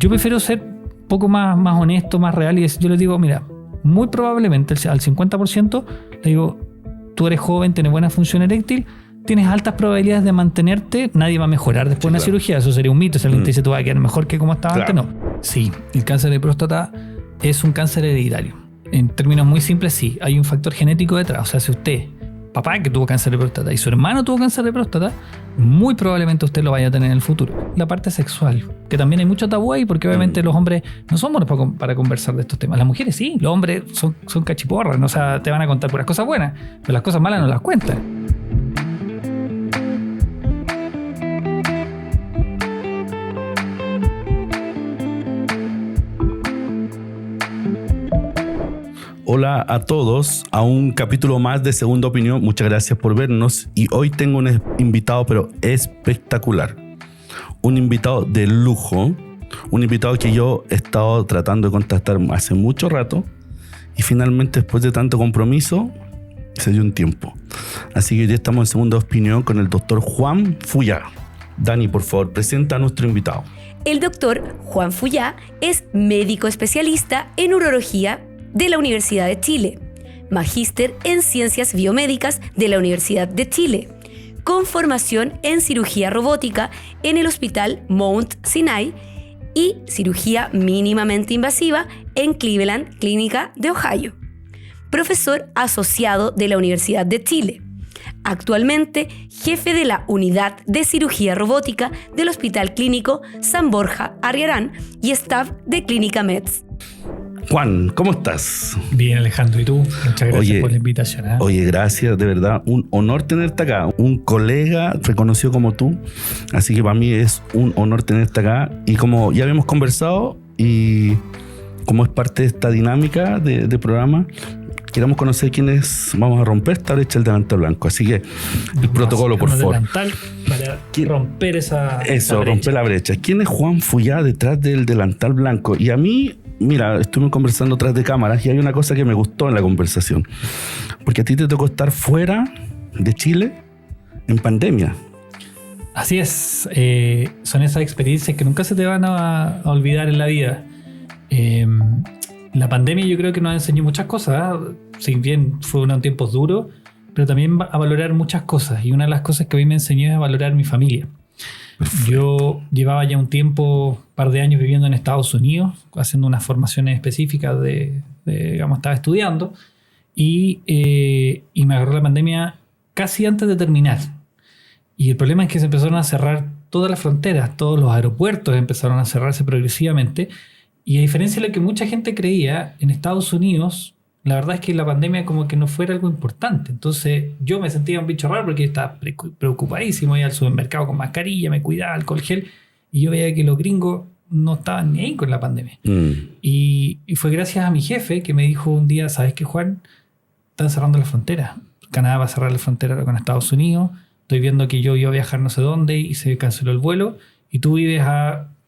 Yo prefiero ser un poco más honesto, más real, y yo les digo, mira, muy probablemente al 50% le digo, tú eres joven, tienes buena función eréctil, tienes altas probabilidades de mantenerte, nadie va a mejorar después de una cirugía, eso sería un mito. Si alguien te dice tú vas a quedar mejor que como estabas antes, no. Sí, el cáncer de próstata es un cáncer hereditario. En términos muy simples, sí, hay un factor genético detrás. O sea, si usted, papá que tuvo cáncer de próstata y su hermano tuvo cáncer de próstata, muy probablemente usted lo vaya a tener en el futuro. La parte sexual, que también hay mucho tabú ahí, porque obviamente los hombres no son buenos para conversar de estos temas. Las mujeres sí, los hombres son cachiporras, ¿no? O sea, te van a contar puras cosas buenas, pero las cosas malas no las cuentan. Hola a todos, a un capítulo más de Segunda Opinión. Muchas gracias por vernos y hoy tengo un invitado pero espectacular. Un invitado de lujo, un invitado que yo he estado tratando de contactar hace mucho rato y finalmente después de tanto compromiso se dio un tiempo. Así que ya estamos en Segunda Opinión con el doctor Juan Fuyá. Dani, por favor, presenta a nuestro invitado. El doctor Juan Fuyá es médico especialista en urología de la Universidad de Chile, magíster en Ciencias Biomédicas de la Universidad de Chile, con formación en cirugía robótica en el Hospital Mount Sinai y cirugía mínimamente invasiva en Cleveland, Clínica de Ohio. Profesor asociado de la Universidad de Chile. Actualmente jefe de la Unidad de Cirugía Robótica del Hospital Clínico San Borja Arriarán y staff de Clínica Meds. Juan, ¿cómo estás? Bien, Alejandro, ¿y tú? Muchas gracias por la invitación. Oye, gracias, de verdad, un honor tenerte acá, un colega reconocido como tú, así que para mí es un honor tenerte acá y como ya habíamos conversado y como es parte de esta dinámica de programa, queremos conocer quiénes vamos a romper esta brecha del delantal blanco, así que el protocolo, por favor. Delantal para romper esa brecha. Romper la brecha. ¿Quién es Juan Fuyá detrás del delantal blanco? Y a mí, mira, estuvimos conversando tras de cámaras y hay una cosa que me gustó en la conversación. Porque a ti te tocó estar fuera de Chile en pandemia. Así es. Son esas experiencias que nunca se te van a olvidar en la vida. La pandemia yo creo que nos enseñó muchas cosas. Si bien fue unos tiempos duros, pero también a valorar muchas cosas. Y una de las cosas que a mí me enseñó es a valorar mi familia. Yo llevaba ya un par de años viviendo en Estados Unidos, haciendo unas formaciones específicas digamos, estaba estudiando y me agarró la pandemia casi antes de terminar. Y el problema es que se empezaron a cerrar todas las fronteras, todos los aeropuertos empezaron a cerrarse progresivamente. Y a diferencia de lo que mucha gente creía, en Estados Unidos, la verdad es que la pandemia como que no fuera algo importante. Entonces yo me sentía un bicho raro porque estaba preocupadísimo, iba al supermercado con mascarilla, me cuidaba, alcohol gel, y yo veía que los gringos no estaban ni ahí con la pandemia. Y fue gracias a mi jefe que me dijo un día, ¿sabes qué, Juan? Están cerrando la frontera. Canadá va a cerrar la frontera con Estados Unidos. Estoy viendo que yo iba a viajar no sé dónde y se canceló el vuelo. Y tú vives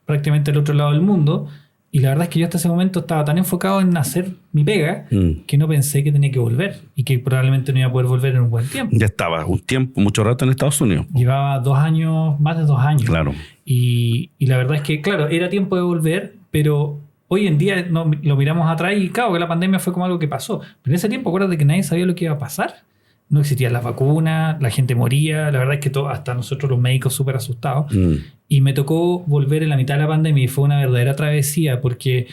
prácticamente al otro lado del mundo. Y la verdad es que yo hasta ese momento estaba tan enfocado en hacer mi pega que no pensé que tenía que volver y que probablemente no iba a poder volver en un buen tiempo. Ya estaba mucho rato en Estados Unidos. Llevaba 2 años, más de 2 años. Claro. Y la verdad es que, claro, era tiempo de volver, pero hoy en día lo miramos atrás y claro que la pandemia fue como algo que pasó. Pero en ese tiempo, acuérdate que nadie sabía lo que iba a pasar. No existían las vacunas, la gente moría. La verdad es que hasta nosotros los médicos súper asustados. Y me tocó volver en la mitad de la pandemia y fue una verdadera travesía porque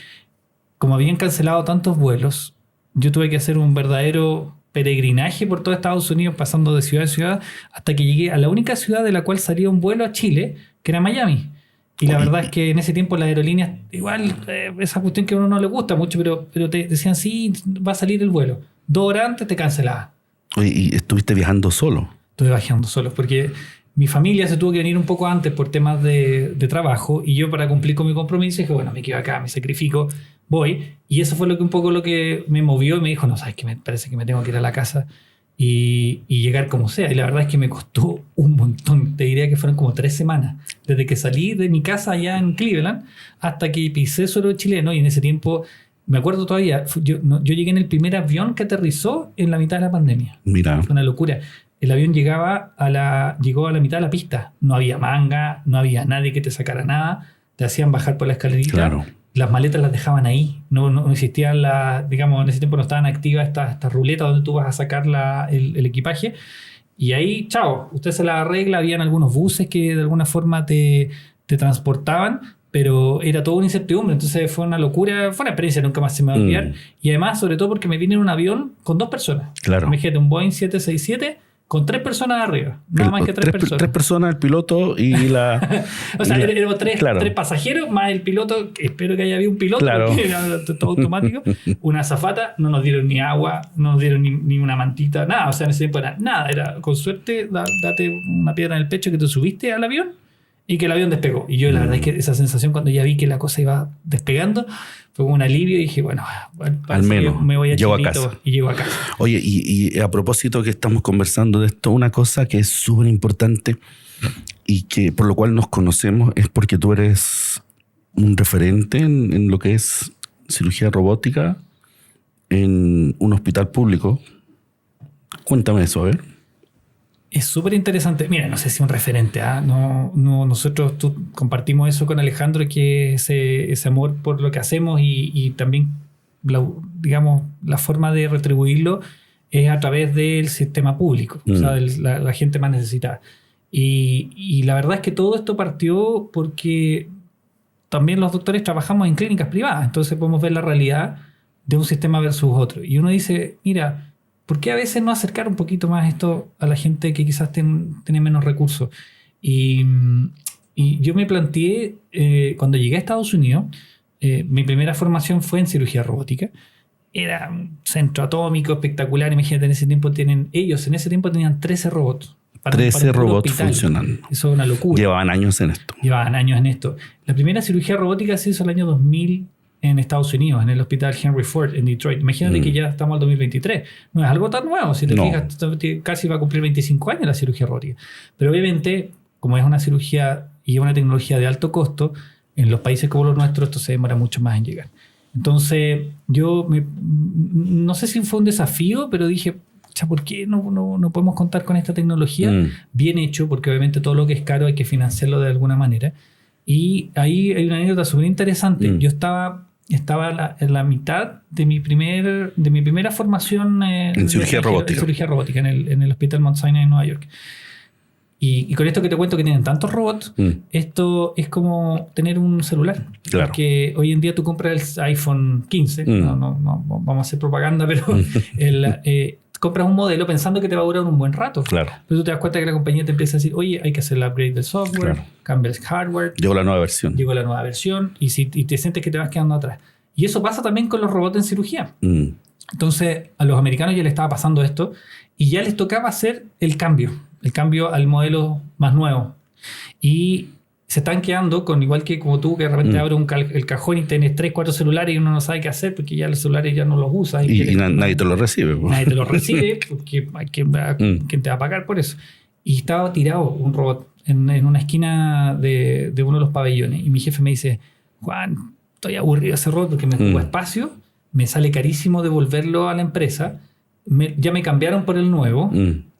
como habían cancelado tantos vuelos, yo tuve que hacer un verdadero peregrinaje por todo Estados Unidos pasando de ciudad a ciudad hasta que llegué a la única ciudad de la cual salía un vuelo a Chile, que era Miami. Y la verdad es que en ese tiempo las aerolíneas, igual esa cuestión que a uno no le gusta mucho, pero te decían sí, va a salir el vuelo. 2 horas antes te cancelaban. ¿Y estuviste viajando solo? Estuve viajando solo porque mi familia se tuvo que venir un poco antes por temas de trabajo y yo para cumplir con mi compromiso dije, bueno, me quedo acá, me sacrifico, voy. Y eso fue un poco lo que me movió y me dijo, no, sabes que me parece que me tengo que ir a la casa y llegar como sea. Y la verdad es que me costó un montón. Te diría que fueron como 3 semanas. Desde que salí de mi casa allá en Cleveland hasta que pisé suelo chileno y en ese tiempo... Me acuerdo todavía, yo llegué en el primer avión que aterrizó en la mitad de la pandemia. Mira. Fue una locura. El avión llegó a la mitad de la pista. No había manga, no había nadie que te sacara nada. te hacían bajar por la escalerita. Claro. Las maletas las dejaban ahí. No existían digamos, en ese tiempo no estaban activas estas ruletas donde tú vas a sacar el equipaje. Y ahí, chao, usted se la arregla. Habían algunos buses que de alguna forma te transportaban, pero era todo una incertidumbre. Entonces fue una locura, fue una experiencia que nunca más se me va a olvidar. Y además, sobre todo porque me vine en un avión con 2 personas. Claro. Imagínate, un Boeing 767 con 3 personas arriba. Nada más que 3 personas. 3 personas, el piloto y la... O sea, éramos 3 claro. pasajeros, más el piloto, que espero que haya habido un piloto, Claro. porque era todo automático. Una azafata, no nos dieron ni agua, no nos dieron ni una mantita, nada. O sea, en ese tiempo era nada. Era, con suerte, date una piedra en el pecho que te subiste al avión y que el avión despegó. Y yo la verdad es que esa sensación cuando ya vi que la cosa iba despegando fue como un alivio y dije, bueno, al menos me voy a llego a Chilito casa. y llego a casa. Oye, y a propósito que estamos conversando de esto, una cosa que es súper importante y que por lo cual nos conocemos es porque tú eres un referente en lo que es cirugía robótica en un hospital público. Cuéntame eso, a ver. Es súper interesante. Mira, no sé si un referente, nosotros compartimos eso con Alejandro, que ese amor por lo que hacemos y también, digamos, la forma de retribuirlo es a través del sistema público, o sea, la gente más necesitada. Y la verdad es que todo esto partió porque también los doctores trabajamos en clínicas privadas, entonces podemos ver la realidad de un sistema versus otro. Y uno dice, mira, ¿por qué a veces no acercar un poquito más esto a la gente que quizás tiene menos recursos? Y yo me planteé, cuando llegué a Estados Unidos, mi primera formación fue en cirugía robótica. Era un centro atómico espectacular. Imagínate, en ese tiempo tenían 13 robots. 13 robots funcionando. Eso es una locura. Llevaban años en esto. La primera cirugía robótica se hizo el año 2000 en Estados Unidos, en el hospital Henry Ford en Detroit. Imagínate que ya estamos al 2023. No es algo tan nuevo. Si te fijas, casi va a cumplir 25 años la cirugía robótica. Pero obviamente, como es una cirugía y una tecnología de alto costo, en los países como los nuestros esto se demora mucho más en llegar. Entonces, yo no sé si fue un desafío, pero dije, ¿por qué no podemos contar con esta tecnología? Bien hecho, porque obviamente todo lo que es caro hay que financiarlo de alguna manera. Y ahí hay una anécdota súper interesante. Yo estaba en la mitad de mi primera formación en cirugía robótica en el Hospital Mount Sinai en Nueva York. Y con esto que te cuento que tienen tantos robots, esto es como tener un celular. Claro. Porque hoy en día tú compras el iPhone 15, no vamos a hacer propaganda, pero compras un modelo pensando que te va a durar un buen rato. Claro. Pero tú te das cuenta que la compañía te empieza a decir, oye, hay que hacer el upgrade del software, cambia el hardware. Llegó la nueva versión y te sientes que te vas quedando atrás. Y eso pasa también con los robots en cirugía. Entonces, a los americanos ya les estaba pasando esto y ya les tocaba hacer el cambio al modelo más nuevo. Y se están quedando con, igual que como tú, que de repente abres el cajón y tienes 3, 4 celulares y uno no sabe qué hacer porque ya los celulares ya no los usas. Y nadie te los recibe. Nadie te los recibe porque ¿quién te va a pagar por eso? Y estaba tirado un robot en una esquina de uno de los pabellones. Y mi jefe me dice, Juan, estoy aburrido de ese robot porque me ocupa espacio, me sale carísimo devolverlo a la empresa, ya me cambiaron por el nuevo.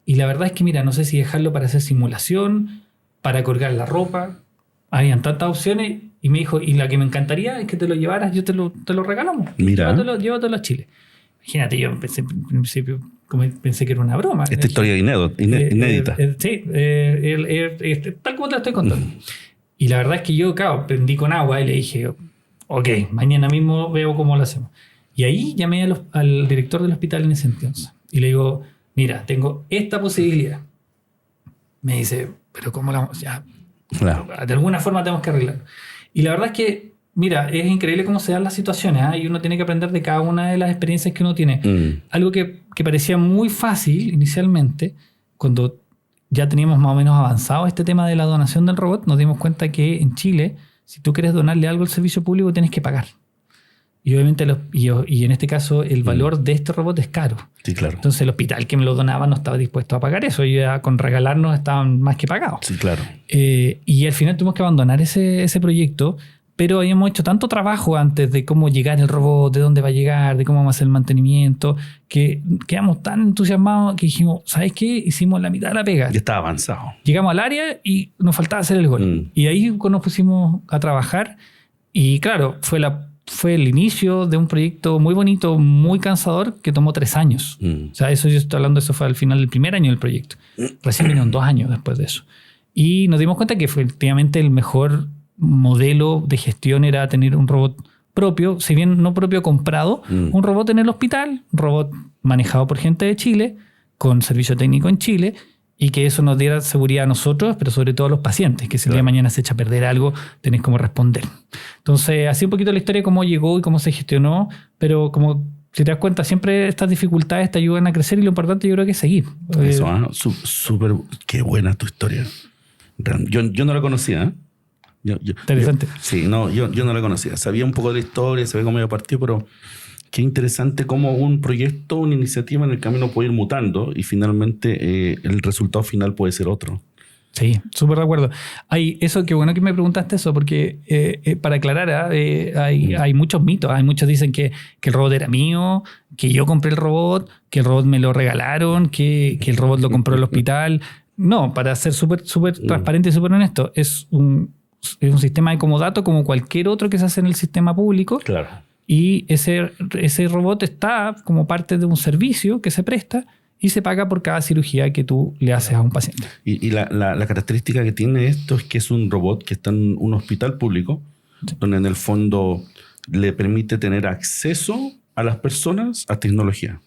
Y la verdad es que, mira, no sé si dejarlo para hacer simulación, para colgar la ropa. Habían tantas opciones y me dijo, y la que me encantaría es que te lo llevaras, yo te lo regalamos. Mira. Llévatelo a Chile. Imagínate, yo pensé, en principio pensé que era una broma. Esta historia inédita. Sí, tal como te la estoy contando. Y la verdad es que yo, claro, prendí con agua y le dije, ok, mañana mismo veo cómo lo hacemos. Y ahí llamé al director del hospital en ese entonces. Y le digo, mira, tengo esta posibilidad. Me dice, pero ¿cómo la vamos? Ya, claro. De alguna forma tenemos que arreglarlo. Y la verdad es que, mira, es increíble cómo se dan las situaciones, y uno tiene que aprender de cada una de las experiencias que uno tiene. Algo que parecía muy fácil inicialmente, cuando ya teníamos más o menos avanzado este tema de la donación del robot, nos dimos cuenta que en Chile, si tú quieres donarle algo al servicio público, tienes que pagar. Y obviamente, y en este caso, el valor de este robot es caro. Sí, claro. Entonces el hospital que me lo donaba no estaba dispuesto a pagar eso. Y ya con regalarnos estaban más que pagados. Sí, claro. Y al final tuvimos que abandonar ese proyecto, pero habíamos hecho tanto trabajo antes de cómo llegar el robot, de dónde va a llegar, de cómo vamos a hacer el mantenimiento, que quedamos tan entusiasmados que dijimos, ¿sabes qué? Hicimos la mitad de la pega. Ya estaba avanzado. Llegamos al área y nos faltaba hacer el gol. Y ahí nos pusimos a trabajar y claro, fue el inicio de un proyecto muy bonito, muy cansador, que tomó 3 años. O sea, eso yo estoy hablando, eso fue al final del primer año del proyecto. Recién vinieron 2 años después de eso. Y nos dimos cuenta que efectivamente el mejor modelo de gestión era tener un robot propio, si bien no propio comprado, un robot en el hospital, un robot manejado por gente de Chile, con servicio técnico en Chile, y que eso nos diera seguridad a nosotros, pero sobre todo a los pacientes, que si el día de mañana se echa a perder algo, tenés cómo responder. Entonces, así un poquito la historia de cómo llegó y cómo se gestionó, pero como si te das cuenta, siempre estas dificultades te ayudan a crecer y lo importante yo creo que es seguir. Eso, súper, qué buena tu historia. Yo no la conocía, ¿eh? Interesante. Sí, no, yo no la conocía. Sabía un poco de la historia, sabía cómo iba partido, pero qué interesante cómo un proyecto, una iniciativa en el camino puede ir mutando y finalmente el resultado final puede ser otro. Sí, súper de acuerdo. Eso, qué bueno que me preguntaste eso, porque para aclarar, hay muchos mitos. Hay muchos dicen que el robot era mío, que yo compré el robot, que el robot me lo regalaron, que el robot lo compró el hospital. No, para ser súper transparente y súper honesto, es un sistema de comodato como cualquier otro que se hace en el sistema público. Claro. Y ese robot está como parte de un servicio que se presta y se paga por cada cirugía que tú le haces a un paciente. Y la característica que tiene esto es que es un robot que está en un hospital público, donde en el fondo le permite tener acceso a las personas a tecnología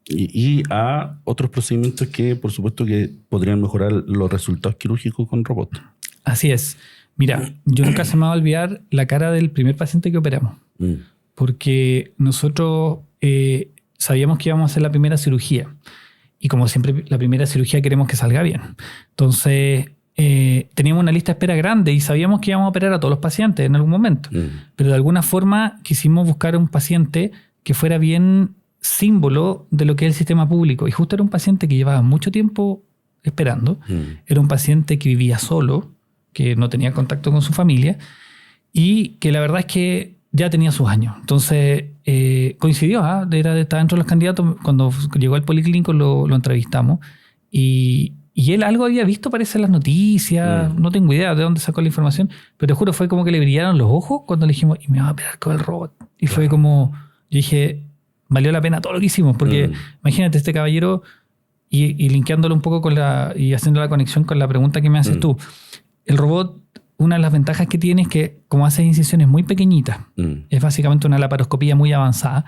y a otros procedimientos que, por supuesto, que podrían mejorar los resultados quirúrgicos con robot. Así es. Mira, yo nunca se me va a olvidar la cara del primer paciente que operamos. Porque nosotros sabíamos que íbamos a hacer la primera cirugía. Y como siempre, la primera cirugía queremos que salga bien. Entonces, teníamos una lista de espera grande y sabíamos que íbamos a operar a todos los pacientes en algún momento. Pero de alguna forma quisimos buscar un paciente que fuera bien símbolo de lo que es el sistema público. Y justo era un paciente que llevaba mucho tiempo esperando. Era un paciente que vivía solo, que no tenía contacto con su familia y que la verdad es que ya tenía sus años. Entonces coincidió, estaba dentro de los candidatos. Cuando llegó al policlínico lo entrevistamos y él algo había visto, parece, en las noticias. No tengo idea de dónde sacó la información, pero te juro, fue como que le brillaron los ojos cuando le dijimos, y me va a operar con el robot. Y fue como, yo dije, valió la pena todo lo que hicimos, porque imagínate este caballero y linkeándolo un poco y haciendo la conexión con la pregunta que me haces tú. El robot, una de las ventajas que tiene es que, como hace incisiones muy pequeñitas, es básicamente una laparoscopía muy avanzada,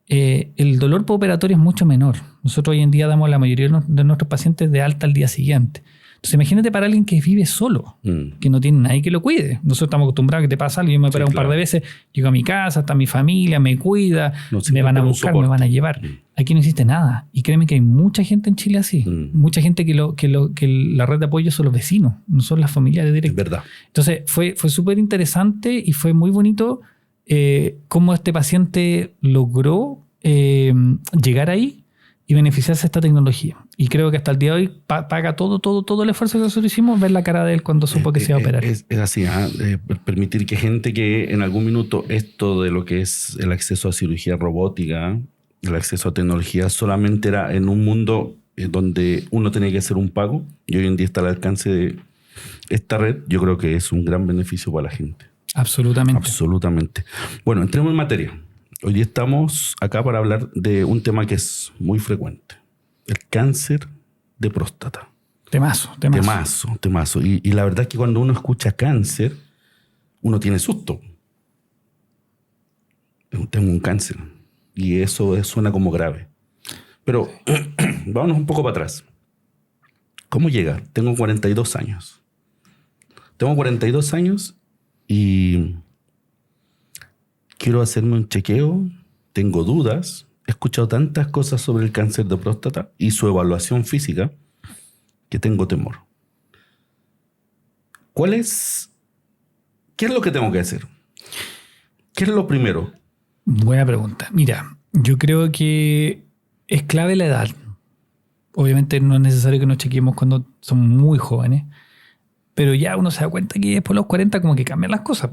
el dolor postoperatorio es mucho menor. Nosotros hoy en día damos a la mayoría de nuestros pacientes de alta al día siguiente. Entonces imagínate para alguien que vive solo, que no tiene nadie que lo cuide. Nosotros estamos acostumbrados a que te pasa algo. Yo me he operado un par de veces, llego a mi casa, está mi familia, me cuida, me van a buscar, me van a llevar. Aquí no existe nada. Y créeme que hay mucha gente en Chile así. Mucha gente que la red de apoyo son los vecinos, no son las familias directas. Es verdad. Entonces fue súper interesante y fue muy bonito cómo este paciente logró llegar ahí y beneficiarse de esta tecnología. Y creo que hasta el día de hoy paga todo el esfuerzo que nosotros hicimos, ver la cara de él cuando supo que se iba a operar. Es así, permitir que gente que en algún minuto esto de lo que es el acceso a cirugía robótica, el acceso a tecnología, solamente era en un mundo donde uno tenía que hacer un pago, y hoy en día está al alcance de esta red. Yo creo que es un gran beneficio para la gente. Absolutamente. Bueno, entremos en materia. Hoy día estamos acá para hablar de un tema que es muy frecuente. El cáncer de próstata. Temazo. Y la verdad es que cuando uno escucha cáncer, uno tiene susto. Tengo un cáncer. Y eso suena como grave. Pero vámonos un poco para atrás. ¿Cómo llega? Tengo 42 años. Y quiero hacerme un chequeo, tengo dudas, he escuchado tantas cosas sobre el cáncer de próstata y su evaluación física que tengo temor. ¿Qué es lo que tengo que hacer? ¿Qué es lo primero? Buena pregunta. Mira, yo creo que es clave la edad. Obviamente no es necesario que nos chequeemos cuando somos muy jóvenes, pero ya uno se da cuenta que después de los 40 como que cambian las cosas.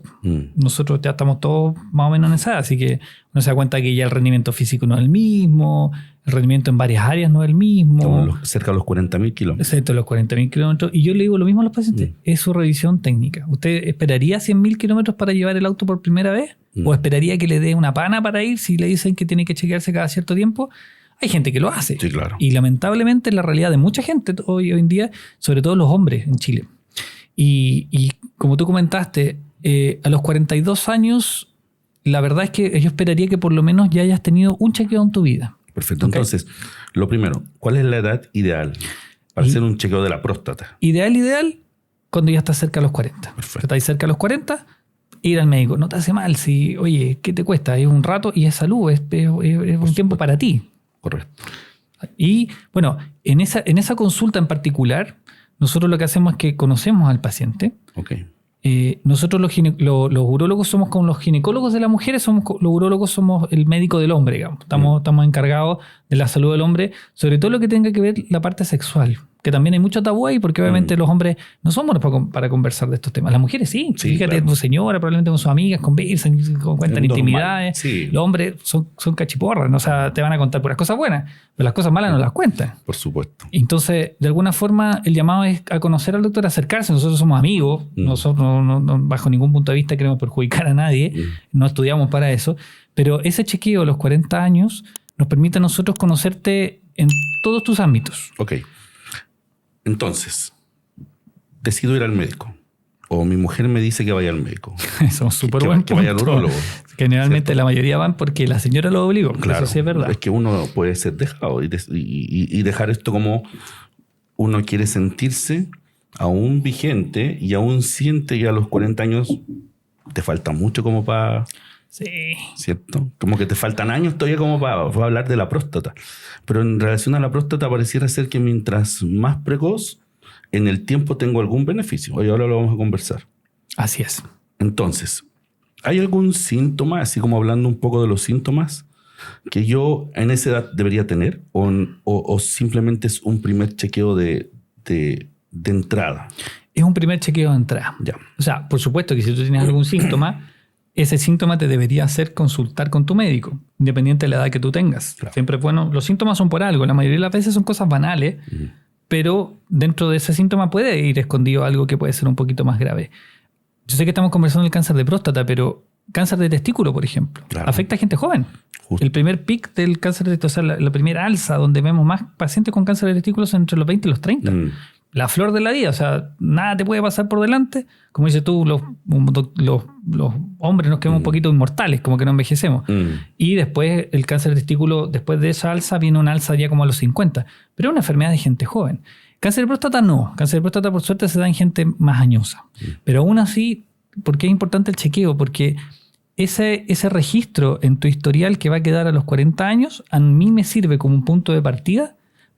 Nosotros ya estamos todos más o menos en esa edad, así que uno se da cuenta que ya el rendimiento físico no es el mismo, el rendimiento en varias áreas no es el mismo. Estamos cerca de los 40.000 kilómetros. Excepto los 40.000 kilómetros. Y yo le digo lo mismo a los pacientes, es su revisión técnica. ¿Usted esperaría 100.000 kilómetros para llevar el auto por primera vez? ¿O esperaría que le dé una pana para ir si le dicen que tiene que chequearse cada cierto tiempo? Hay gente que lo hace. Sí, claro. Y lamentablemente la realidad de mucha gente hoy en día, sobre todo los hombres en Chile. Y como tú comentaste, a los 42 años, la verdad es que yo esperaría que por lo menos ya hayas tenido un chequeo en tu vida. Perfecto. Okay. Entonces, lo primero, ¿cuál es la edad ideal para hacer un chequeo de la próstata? Ideal, cuando ya estás cerca de los 40. Perfecto. Estás cerca de los 40, ir al médico. No te hace mal. Si, oye, ¿qué te cuesta? Es un rato y es salud, es un tiempo para ti. Correcto. Y bueno, en esa consulta en particular, nosotros lo que hacemos es que conocemos al paciente. Ok. Nosotros los urólogos somos como los ginecólogos de las mujeres, los urólogos somos el médico del hombre, digamos. Estamos encargados de la salud del hombre, sobre todo lo que tenga que ver la parte sexual, que también hay mucho tabú ahí, porque obviamente los hombres no somos para conversar de estos temas. Las mujeres sí. Fíjate, tu señora probablemente con sus amigas conversan, cuentan intimidades. Sí. Los hombres son cachiporras, ¿no? O sea, te van a contar puras cosas buenas, pero las cosas malas no las cuentan. Por supuesto. Entonces, de alguna forma, el llamado es a conocer al doctor, a acercarse. Nosotros somos amigos, nosotros no, bajo ningún punto de vista queremos perjudicar a nadie, no estudiamos para eso, pero ese chequeo a los 40 años nos permite a nosotros conocerte en todos tus ámbitos. Ok. Entonces, decido ir al médico. O mi mujer me dice que vaya al médico. Eso es súper buen punto. Que vaya al urólogo. Generalmente ¿cierto? La mayoría van porque la señora lo obligó. Claro, eso sí es verdad. Es que uno puede ser dejado y dejar esto como uno quiere sentirse aún vigente y aún siente que a los 40 años te falta mucho como para... Sí. ¿Cierto? Como que te faltan años todavía como para hablar de la próstata. Pero en relación a la próstata pareciera ser que mientras más precoz, en el tiempo tengo algún beneficio. Hoy ahora lo vamos a conversar. Así es. Entonces, ¿hay algún síntoma, así como hablando un poco de los síntomas, que yo en esa edad debería tener? ¿O simplemente es un primer chequeo de entrada? Es un primer chequeo de entrada. Ya. O sea, por supuesto que si tú tienes algún síntoma, ese síntoma te debería hacer consultar con tu médico, independiente de la edad que tú tengas. Claro. Siempre es bueno. Los síntomas son por algo. La mayoría de las veces son cosas banales, pero dentro de ese síntoma puede ir escondido algo que puede ser un poquito más grave. Yo sé que estamos conversando del cáncer de próstata, pero cáncer de testículo, por ejemplo, afecta a gente joven. Justo. El primer pic del cáncer de testículo, o sea, la primera alza donde vemos más pacientes con cáncer de testículo es entre los 20 y los 30. La flor de la vida, o sea, nada te puede pasar por delante. Como dices tú, los hombres nos quedamos un poquito inmortales, como que no envejecemos. Y después el cáncer de testículo, después de esa alza, viene una alza ya como a los 50. Pero es una enfermedad de gente joven. Cáncer de próstata no. Cáncer de próstata, por suerte, se da en gente más añosa. Pero aún así, ¿por qué es importante el chequeo? Porque ese registro en tu historial que va a quedar a los 40 años, a mí me sirve como un punto de partida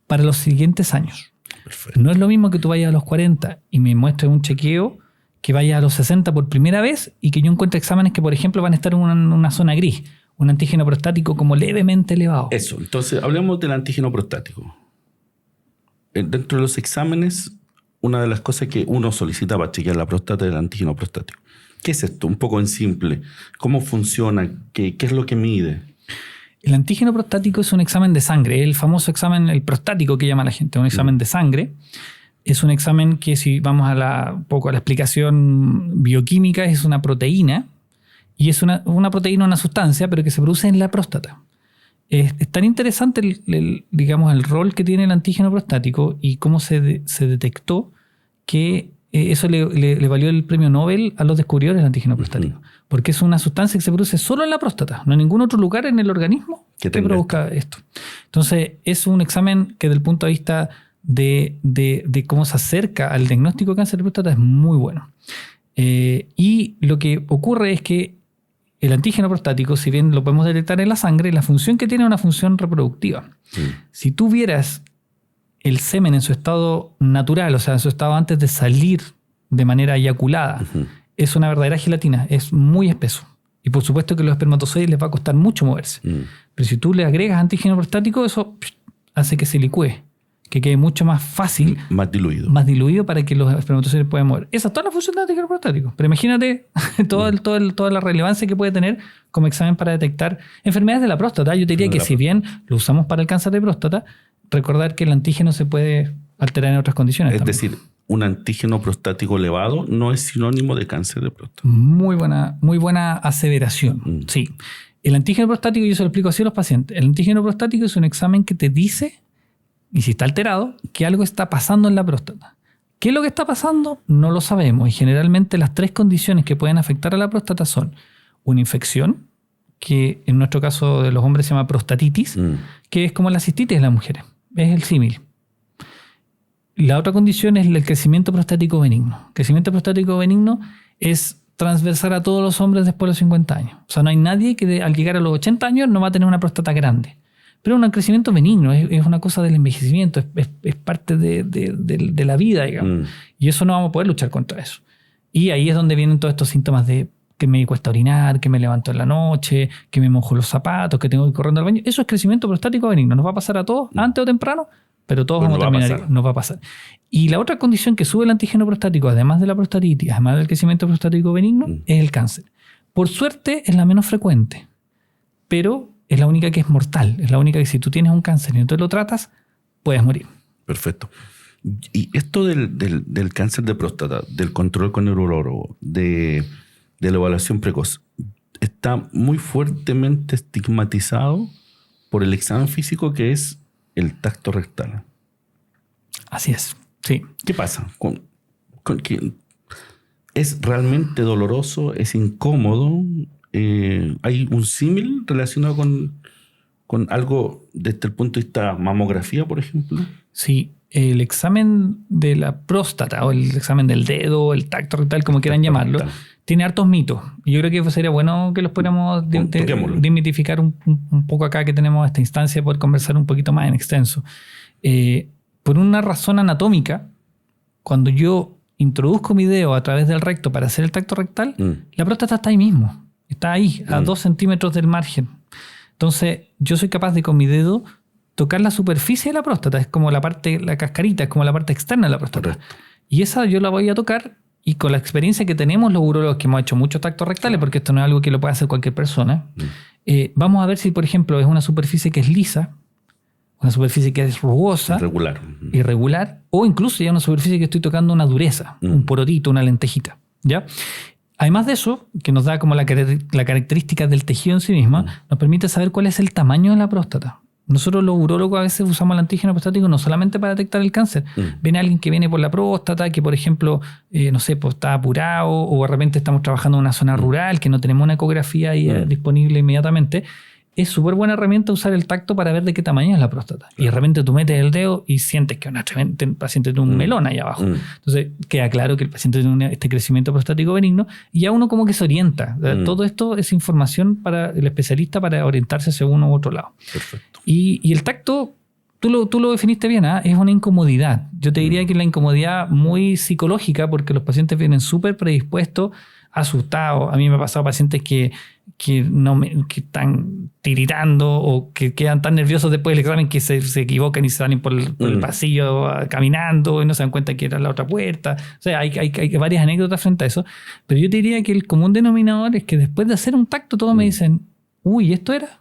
para los siguientes años. Perfecto. No es lo mismo que tú vayas a los 40 y me muestres un chequeo que vaya a los 60 por primera vez y que yo encuentre exámenes que, por ejemplo, van a estar en una zona gris, un antígeno prostático como levemente elevado. Eso, entonces hablemos del antígeno prostático. Dentro de los exámenes, una de las cosas que uno solicita para chequear la próstata es el antígeno prostático. ¿Qué es esto? Un poco en simple. ¿Cómo funciona? ¿Qué es lo que mide? El antígeno prostático es un examen de sangre, el famoso examen, el prostático que llama la gente, un examen de sangre. Es un examen que, si vamos un poco a la explicación bioquímica, es una proteína, y es una proteína, una sustancia, pero que se produce en la próstata. Es tan interesante digamos, el rol que tiene el antígeno prostático y cómo se detectó que eso le valió el premio Nobel a los descubridores del antígeno prostático. Porque es una sustancia que se produce solo en la próstata, no en ningún otro lugar en el organismo que provoca esto. Entonces, es un examen que, desde el punto de vista de cómo se acerca al diagnóstico de cáncer de próstata, es muy bueno. Y lo que ocurre es que el antígeno prostático, si bien lo podemos detectar en la sangre, la función que tiene es una función reproductiva. Si tú vieras el semen en su estado natural, o sea, en su estado antes de salir de manera eyaculada, es una verdadera gelatina, es muy espeso. Y por supuesto que a los espermatozoides les va a costar mucho moverse. Pero si tú le agregas antígeno prostático, eso hace que se licúe, que quede mucho más fácil, Más diluido. más diluido para que los espermatozoides puedan mover. Esa es toda la función del antígeno prostático. Pero imagínate toda la relevancia que puede tener como examen para detectar enfermedades de la próstata. Yo te diría que si bien lo usamos para el cáncer de próstata, recordar que el antígeno se puede alterar en otras condiciones. Es también. decir, un antígeno prostático elevado no es sinónimo de cáncer de próstata. Muy buena aseveración. Sí. El antígeno prostático, yo se lo explico así a los pacientes. El antígeno prostático es un examen que te dice, y si está alterado, que algo está pasando en la próstata. ¿Qué es lo que está pasando? No lo sabemos. Y generalmente las 3 condiciones que pueden afectar a la próstata son una infección, que en nuestro caso de los hombres se llama prostatitis, que es como la cistitis de las mujeres. Es el símil. La otra condición es el crecimiento prostático benigno. El crecimiento prostático benigno es transversal a todos los hombres después de los 50 años. O sea, no hay nadie que al llegar a los 80 años no va a tener una próstata grande. Pero un crecimiento benigno, es una cosa del envejecimiento, es parte de la vida, digamos. Y eso no vamos a poder luchar contra eso. Y ahí es donde vienen todos estos síntomas de que me cuesta orinar, que me levanto en la noche, que me mojo los zapatos, que tengo que ir corriendo al baño. Eso es crecimiento prostático benigno. Nos va a pasar a todos, antes o temprano, pero todos vamos a terminar, nos va a pasar. Y la otra condición que sube el antígeno prostático, además de la prostatitis, además del crecimiento prostático benigno, es el cáncer. Por suerte es la menos frecuente, pero es la única que es mortal. Es la única que si tú tienes un cáncer y no te lo tratas, puedes morir. Perfecto. Y esto del cáncer de próstata, del control con el urólogo, de la evaluación precoz, está muy fuertemente estigmatizado por el examen físico que es el tacto rectal. Así es, sí. ¿Qué pasa? ¿Es realmente doloroso? ¿Es incómodo? ¿Hay un símil relacionado con algo desde el punto de vista mamografía, por ejemplo? Sí, el examen de la próstata o el examen del dedo, el tacto rectal, como quieran llamarlo, tiene hartos mitos. Y yo creo que sería bueno que los pudiéramos demitificar un poco acá, que tenemos esta instancia de poder conversar un poquito más en extenso. Por una razón anatómica, cuando yo introduzco mi dedo a través del recto para hacer el tacto rectal, la próstata está ahí mismo. Está ahí, a 2 centímetros del margen. Entonces, yo soy capaz de con mi dedo tocar la superficie de la próstata. Es como la cascarita, es como la parte externa de la próstata. Correcto. Y esa yo la voy a tocar, y con la experiencia que tenemos los urólogos que hemos hecho muchos tactos rectales, porque esto no es algo que lo pueda hacer cualquier persona, vamos a ver si, por ejemplo, es una superficie que es lisa, una superficie que es rugosa, irregular, o incluso ya una superficie que estoy tocando una dureza, un porotito, una lentejita, ¿ya? Además de eso, que nos da como la característica del tejido en sí misma, nos permite saber cuál es el tamaño de la próstata. Nosotros los urólogos a veces usamos el antígeno prostático no solamente para detectar el cáncer. Viene alguien que viene por la próstata, que por ejemplo, no sé, pues está apurado, o de repente estamos trabajando en una zona rural, que no tenemos una ecografía ahí disponible inmediatamente. Es súper buena herramienta usar el tacto para ver de qué tamaño es la próstata. Y de repente tú metes el dedo y sientes que el paciente tiene un melón ahí abajo. Entonces queda claro que el paciente tiene este crecimiento prostático benigno, y ya uno como que se orienta. Todo esto es información para el especialista para orientarse hacia uno u otro lado. Perfecto. Y el tacto, tú lo definiste bien, es una incomodidad. Yo te diría que es la incomodidad muy psicológica, porque los pacientes vienen súper predispuestos, asustados. A mí me ha pasado pacientes que están tiritando o que quedan tan nerviosos después del examen que se equivocan y se salen por el pasillo caminando y no se dan cuenta que era la otra puerta. O sea, hay varias anécdotas frente a eso. Pero yo te diría que el común denominador es que después de hacer un tacto todos me dicen, uy, ¿esto era?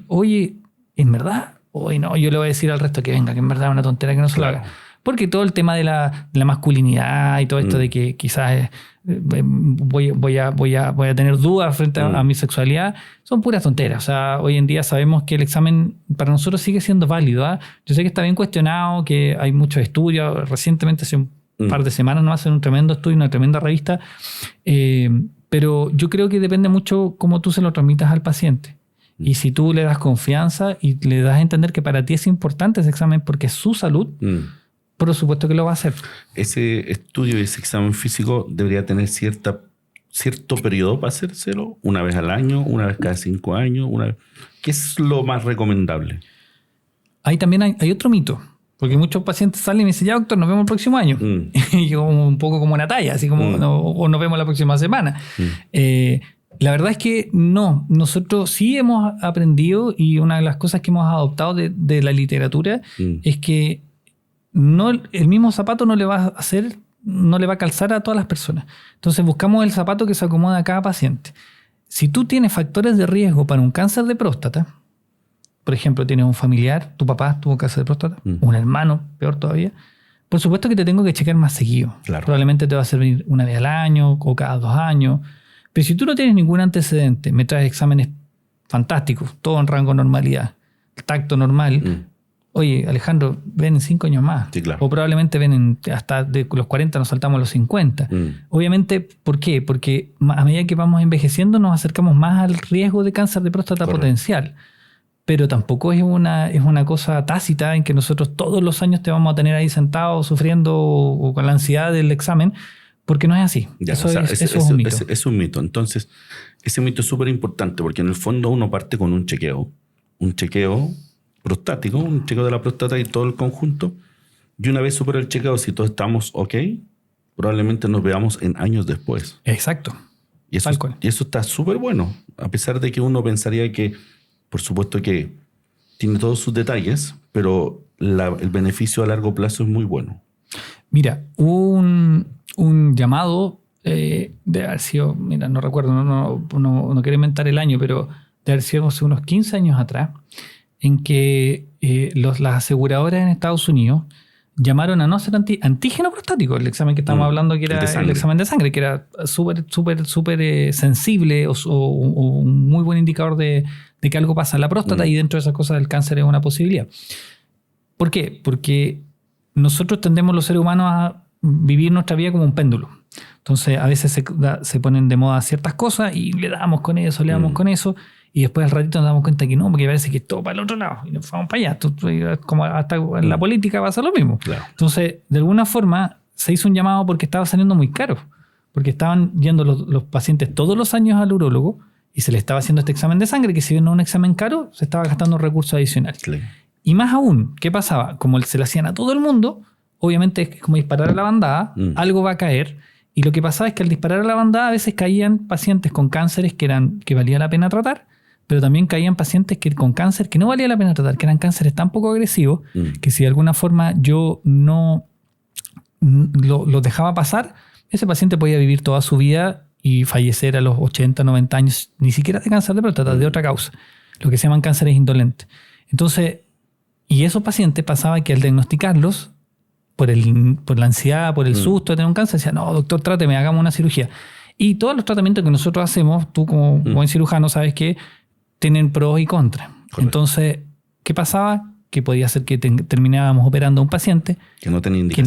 Oye, ¿en verdad? Oye, no, yo le voy a decir al resto que venga, que en verdad es una tontera, que no se lo haga. Porque todo el tema de la masculinidad y todo esto de que quizás voy a tener dudas frente a mi sexualidad, son puras tonteras. O sea, hoy en día sabemos que el examen para nosotros sigue siendo válido. Yo sé que está bien cuestionado, que hay muchos estudios. Recientemente, hace un par de semanas, nos hacen un tremendo estudio, una tremenda revista. Pero yo creo que depende mucho cómo tú se lo transmitas al paciente. Y si tú le das confianza y le das a entender que para ti es importante ese examen porque es su salud, por supuesto que lo va a hacer. Ese estudio y ese examen físico debería tener cierto periodo para hacérselo, una vez al año, una vez cada 5 años, ¿Qué es lo más recomendable? Ahí también hay otro mito, porque muchos pacientes salen y me dicen, ya doctor, nos vemos el próximo año. Y yo un poco como una talla, así como o nos vemos la próxima semana. La verdad es que no. Nosotros sí hemos aprendido, y una de las cosas que hemos adoptado de la literatura es que no, el mismo zapato no le va a calzar a todas las personas. Entonces buscamos el zapato que se acomoda a cada paciente. Si tú tienes factores de riesgo para un cáncer de próstata, por ejemplo, tienes un familiar, tu papá tuvo cáncer de próstata, un hermano, peor todavía, por supuesto que te tengo que chequear más seguido. Claro. Probablemente te va a servir una vez al año o cada 2 años. Pero si tú no tienes ningún antecedente, me traes exámenes fantásticos, todo en rango de normalidad, tacto normal, oye, Alejandro, ven en 5 años más. Sí, claro. O probablemente ven hasta de los 40 nos saltamos a los 50. Obviamente, ¿por qué? Porque a medida que vamos envejeciendo nos acercamos más al riesgo de cáncer de próstata potencial. Pero tampoco es una cosa tácita en que nosotros todos los años te vamos a tener ahí sentado sufriendo o con la ansiedad del examen, porque no es así. Ya, eso, o sea, eso es un mito. Es un mito. Entonces, ese mito es súper importante porque en el fondo uno parte con un chequeo prostático, un chequeo de la próstata y todo el conjunto. Y una vez supera el chequeo, si todos estamos ok, probablemente nos veamos en años después. Exacto. Y eso está súper bueno, a pesar de que uno pensaría que, por supuesto que tiene todos sus detalles, pero el beneficio a largo plazo es muy bueno. Mira, un llamado de haber sido, mira, no recuerdo, no quiero inventar el año, pero de haber sido hace unos 15 años atrás, en que las aseguradoras en Estados Unidos llamaron a no hacer antígeno prostático, el examen que estamos hablando, que era el examen de sangre, que era súper sensible o un muy buen indicador de que algo pasa en la próstata, y dentro de esas cosas el cáncer es una posibilidad. ¿Por qué? Porque nosotros tendemos los seres humanos a vivir nuestra vida como un péndulo. Entonces a veces se ponen de moda ciertas cosas y le damos con eso, y después al ratito nos damos cuenta que no, porque parece que es todo para el otro lado y nos vamos para allá. Como hasta en la política va a ser lo mismo. Claro. Entonces, de alguna forma, se hizo un llamado porque estaba saliendo muy caro, porque estaban yendo los pacientes todos los años al urólogo y se le estaba haciendo este examen de sangre, que si bien no es un examen caro, se estaba gastando recursos adicionales. Claro. Y más aún, ¿qué pasaba? Como se lo hacían a todo el mundo, obviamente es como disparar a la bandada, algo va a caer. Y lo que pasaba es que al disparar a la bandada a veces caían pacientes con cánceres que valía la pena tratar, pero también caían pacientes con cáncer que no valía la pena tratar, que eran cánceres tan poco agresivos que si de alguna forma yo no lo dejaba pasar, ese paciente podía vivir toda su vida y fallecer a los 80, 90 años, ni siquiera de cáncer de próstata, de otra causa, lo que se llaman cánceres indolentes. Entonces, y esos pacientes pasaba que al diagnosticarlos, por la ansiedad, por el susto de tener un cáncer, decían, no, doctor, tráteme, hagamos una cirugía. Y todos los tratamientos que nosotros hacemos, tú como buen cirujano sabes que tienen pros y contras. Correcto. Entonces, ¿qué pasaba? Que podía ser que terminábamos operando a un paciente que no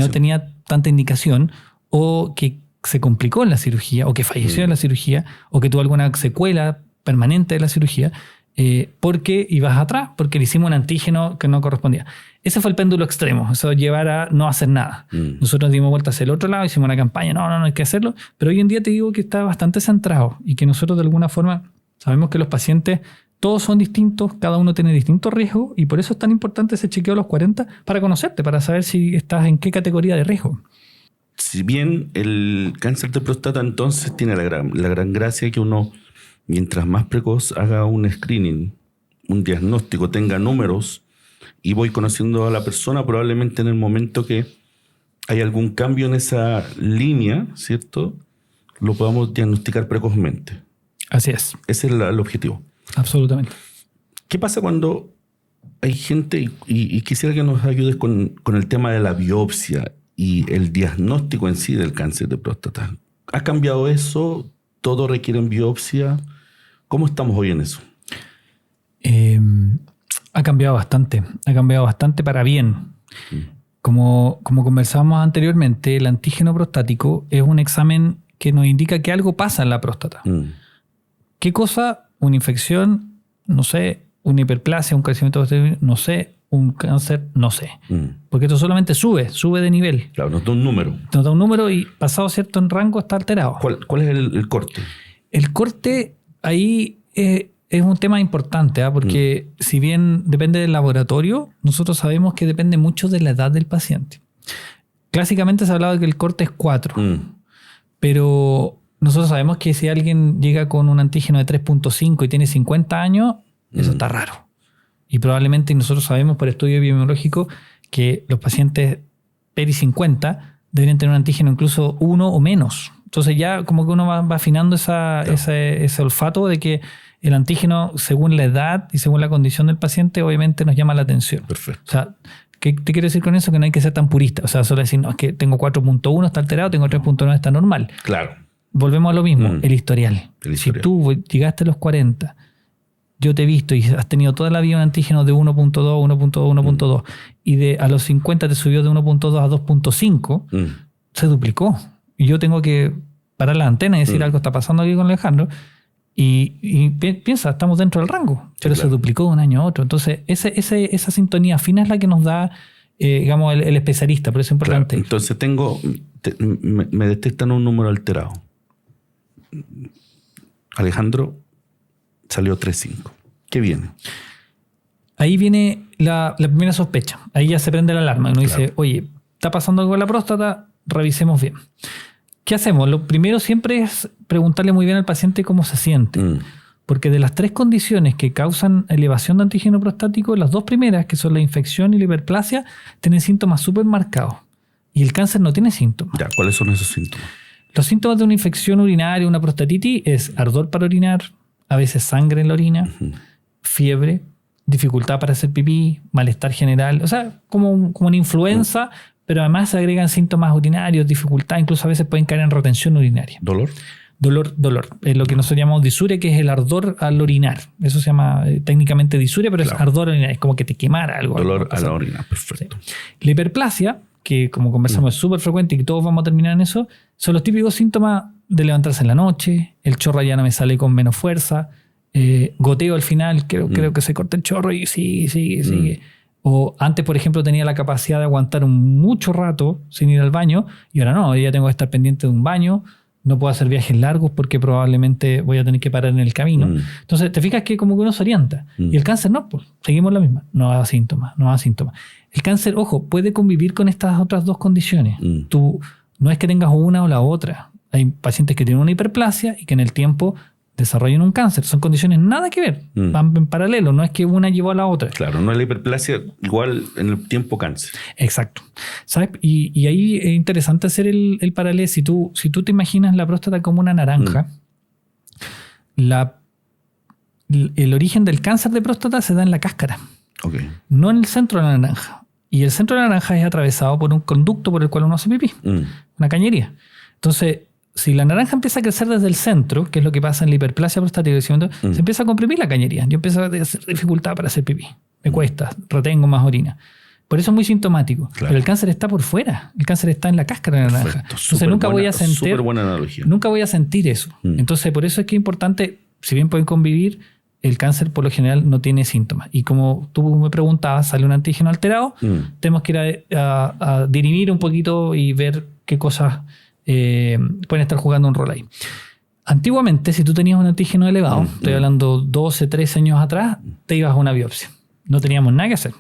tenía tanta indicación, o que se complicó en la cirugía, o que falleció en la cirugía, o que tuvo alguna secuela permanente de la cirugía, porque ibas atrás, porque le hicimos un antígeno que no correspondía. Ese fue el péndulo extremo, eso llevar a no hacer nada. Nosotros dimos vueltas hacia el otro lado, hicimos una campaña, no hay que hacerlo, pero hoy en día te digo que está bastante centrado y que nosotros de alguna forma sabemos que los pacientes todos son distintos, cada uno tiene distintos riesgos, y por eso es tan importante ese chequeo a los 40 para conocerte, para saber si estás en qué categoría de riesgo. Si bien el cáncer de próstata entonces tiene la gran gracia que uno, mientras más precoz haga un screening, un diagnóstico, tenga números y voy conociendo a la persona, probablemente en el momento que hay algún cambio en esa línea, ¿cierto?, lo podamos diagnosticar precozmente. Así es. Ese es el objetivo. Absolutamente. ¿Qué pasa cuando hay gente, y quisiera que nos ayudes con el tema de la biopsia y el diagnóstico en sí del cáncer de próstata? ¿Ha cambiado eso? ¿Todo requiere biopsia? ¿Cómo estamos hoy en eso? Ha cambiado bastante para bien. Como conversábamos anteriormente, el antígeno prostático es un examen que nos indica que algo pasa en la próstata. ¿Qué cosa? Una infección, no sé, una hiperplasia, un crecimiento, no sé, un cáncer, no sé. Porque esto solamente sube de nivel. Claro, nos da un número. Nos da un número y pasado cierto en rango está alterado. ¿Cuál es el corte? El corte ahí es un tema importante, porque si bien depende del laboratorio, nosotros sabemos que depende mucho de la edad del paciente. Clásicamente se ha hablado de que el corte es 4, pero nosotros sabemos que si alguien llega con un antígeno de 3.5 y tiene 50 años, eso está raro. Y probablemente nosotros sabemos por estudio epidemiológico que los pacientes PERI 50, deberían tener un antígeno incluso 1 o menos. Entonces ya como que uno va afinando ese olfato de que el antígeno, según la edad y según la condición del paciente, obviamente nos llama la atención. Perfecto. O sea, ¿qué te quiero decir con eso? Que no hay que ser tan purista. O sea, solo decir, no, es que tengo 4.1, está alterado, tengo 3.9, está normal. Claro. Volvemos a lo mismo, el historial. Si tú llegaste a los 40, yo te he visto y has tenido toda la vida un antígeno de 1.2, 1.2, 1.2, y a los 50 te subió de 1.2 a 2.5, se duplicó. Y yo tengo que parar la antena y decir algo está pasando aquí con Alejandro. Y piensa, estamos dentro del rango, pero se duplicó de un año a otro. Entonces, esa sintonía fina es la que nos da, digamos, el especialista, por eso es importante. Claro. Entonces me detectan un número alterado. Alejandro salió 3.5. ¿Qué viene? Ahí viene la primera sospecha. Ahí ya se prende la alarma. Uno dice, oye, está pasando algo con la próstata, revisemos bien. ¿Qué hacemos? Lo primero siempre es preguntarle muy bien al paciente cómo se siente. Porque de las 3 condiciones que causan elevación de antígeno prostático, las 2 primeras, que son la infección y la hiperplasia, tienen síntomas súper marcados. Y el cáncer no tiene síntomas. Ya, ¿cuáles son esos síntomas? Los síntomas de una infección urinaria, una prostatitis, es ardor para orinar, a veces sangre en la orina, fiebre, dificultad para hacer pipí, malestar general. O sea, como una influenza, pero además se agregan síntomas urinarios, dificultad, incluso a veces pueden caer en retención urinaria. ¿Dolor? Dolor. Es lo que nosotros llamamos disuria, que es el ardor al orinar. Eso se llama técnicamente disuria, pero es ardor al orinar. Es como que te quemara algo. Dolor a la orina, perfecto. Sí. La hiperplasia, que como conversamos es súper frecuente y que todos vamos a terminar en eso, son los típicos síntomas de levantarse en la noche, el chorro ya no me sale con menos fuerza, goteo al final, creo que se corta el chorro y sigue. O antes, por ejemplo, tenía la capacidad de aguantar mucho rato sin ir al baño y ahora no, ya tengo que estar pendiente de un baño, no puedo hacer viajes largos porque probablemente voy a tener que parar en el camino. Entonces, te fijas que como que uno se orienta. Y el cáncer no, pues seguimos la misma, no da síntomas. El cáncer, ojo, puede convivir con estas otras 2 condiciones. Tú no es que tengas una o la otra. Hay pacientes que tienen una hiperplasia y que en el tiempo desarrollan un cáncer. Son condiciones nada que ver. Van en paralelo. No es que una llevó a la otra. Claro, no es la hiperplasia igual en el tiempo cáncer. Exacto. ¿Sabes? Y ahí es interesante hacer el paralelo. Si tú te imaginas la próstata como una naranja, el origen del cáncer de próstata se da en la cáscara. Okay. No en el centro de la naranja. Y el centro de la naranja es atravesado por un conducto por el cual uno hace pipí. Una cañería. Entonces, si la naranja empieza a crecer desde el centro, que es lo que pasa en la hiperplasia prostática, se empieza a comprimir la cañería. Yo empiezo a tener dificultad para hacer pipí. Me cuesta, retengo más orina. Por eso es muy sintomático. Claro. Pero el cáncer está por fuera. El cáncer está en la cáscara de la naranja. Entonces nunca voy a sentir... Súper buena analogía. Nunca voy a sentir eso. Entonces por eso es que es importante, si bien pueden convivir, el cáncer por lo general no tiene síntomas. Y como tú me preguntabas, sale un antígeno alterado, tenemos que ir a dirimir un poquito y ver qué cosas... pueden estar jugando un rol ahí. Antiguamente, si tú tenías un antígeno elevado, estoy hablando 12, 13 años atrás, te ibas a una biopsia. No teníamos nada que hacer.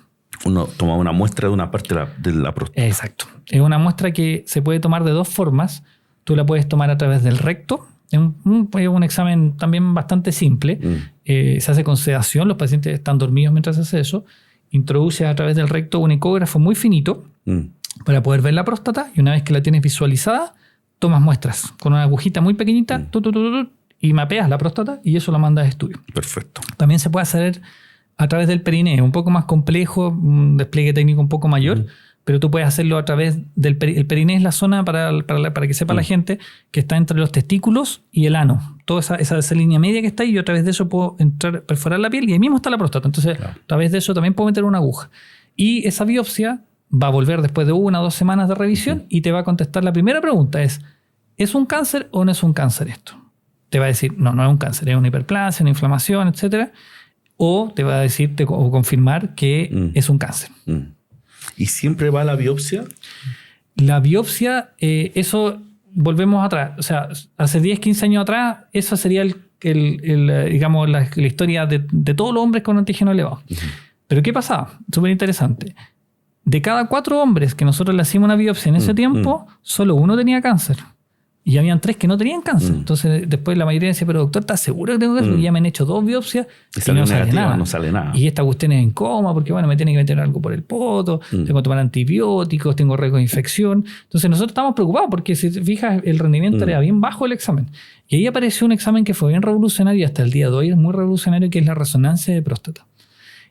Uno tomaba una muestra de una parte de la próstata. Exacto. Es una muestra que se puede tomar de 2 formas. Tú la puedes tomar a través del recto. Es un examen también bastante simple. Se hace con sedación. Los pacientes están dormidos mientras se hace eso. Introduces a través del recto un ecógrafo muy finito para poder ver la próstata y una vez que la tienes visualizada, tomas muestras con una agujita muy pequeñita y mapeas la próstata y eso lo mandas a estudio. Perfecto. También se puede hacer a través del perineo, un poco más complejo, un despliegue técnico un poco mayor, pero tú puedes hacerlo a través del el perineo. Es la zona, para que sepa la gente, que está entre los testículos y el ano. Toda esa línea media que está ahí, yo a través de eso puedo perforar la piel y ahí mismo está la próstata. Entonces, a través de eso también puedo meter una aguja. Y esa biopsia va a volver después de 1 o 2 semanas de revisión y te va a contestar la primera pregunta ¿es un cáncer o no es un cáncer esto? Te va a decir, no es un cáncer, es una hiperplasia, una inflamación, etc. O te va a decir o confirmar que es un cáncer. ¿Y siempre va a la biopsia? La biopsia, eso volvemos atrás. O sea, hace 10, 15 años atrás, esa sería digamos, la historia de todos los hombres con antígeno elevado. Pero ¿qué pasaba? Súper interesante. De cada 4 hombres que nosotros le hacíamos una biopsia en ese tiempo, solo 1 tenía cáncer. y habían 3 que no tenían cáncer. Entonces después la mayoría decía, pero doctor, ¿estás seguro que tengo cáncer? Y ya me han hecho 2 biopsias y no sale nada. Y esta cuestión es en coma porque bueno, me tienen que meter algo por el poto, tengo que tomar antibióticos, tengo riesgo de infección. Entonces nosotros estamos preocupados porque si te fijas el rendimiento era bien bajo el examen. Y ahí apareció un examen que fue bien revolucionario y hasta el día de hoy es muy revolucionario, que es la resonancia de próstata.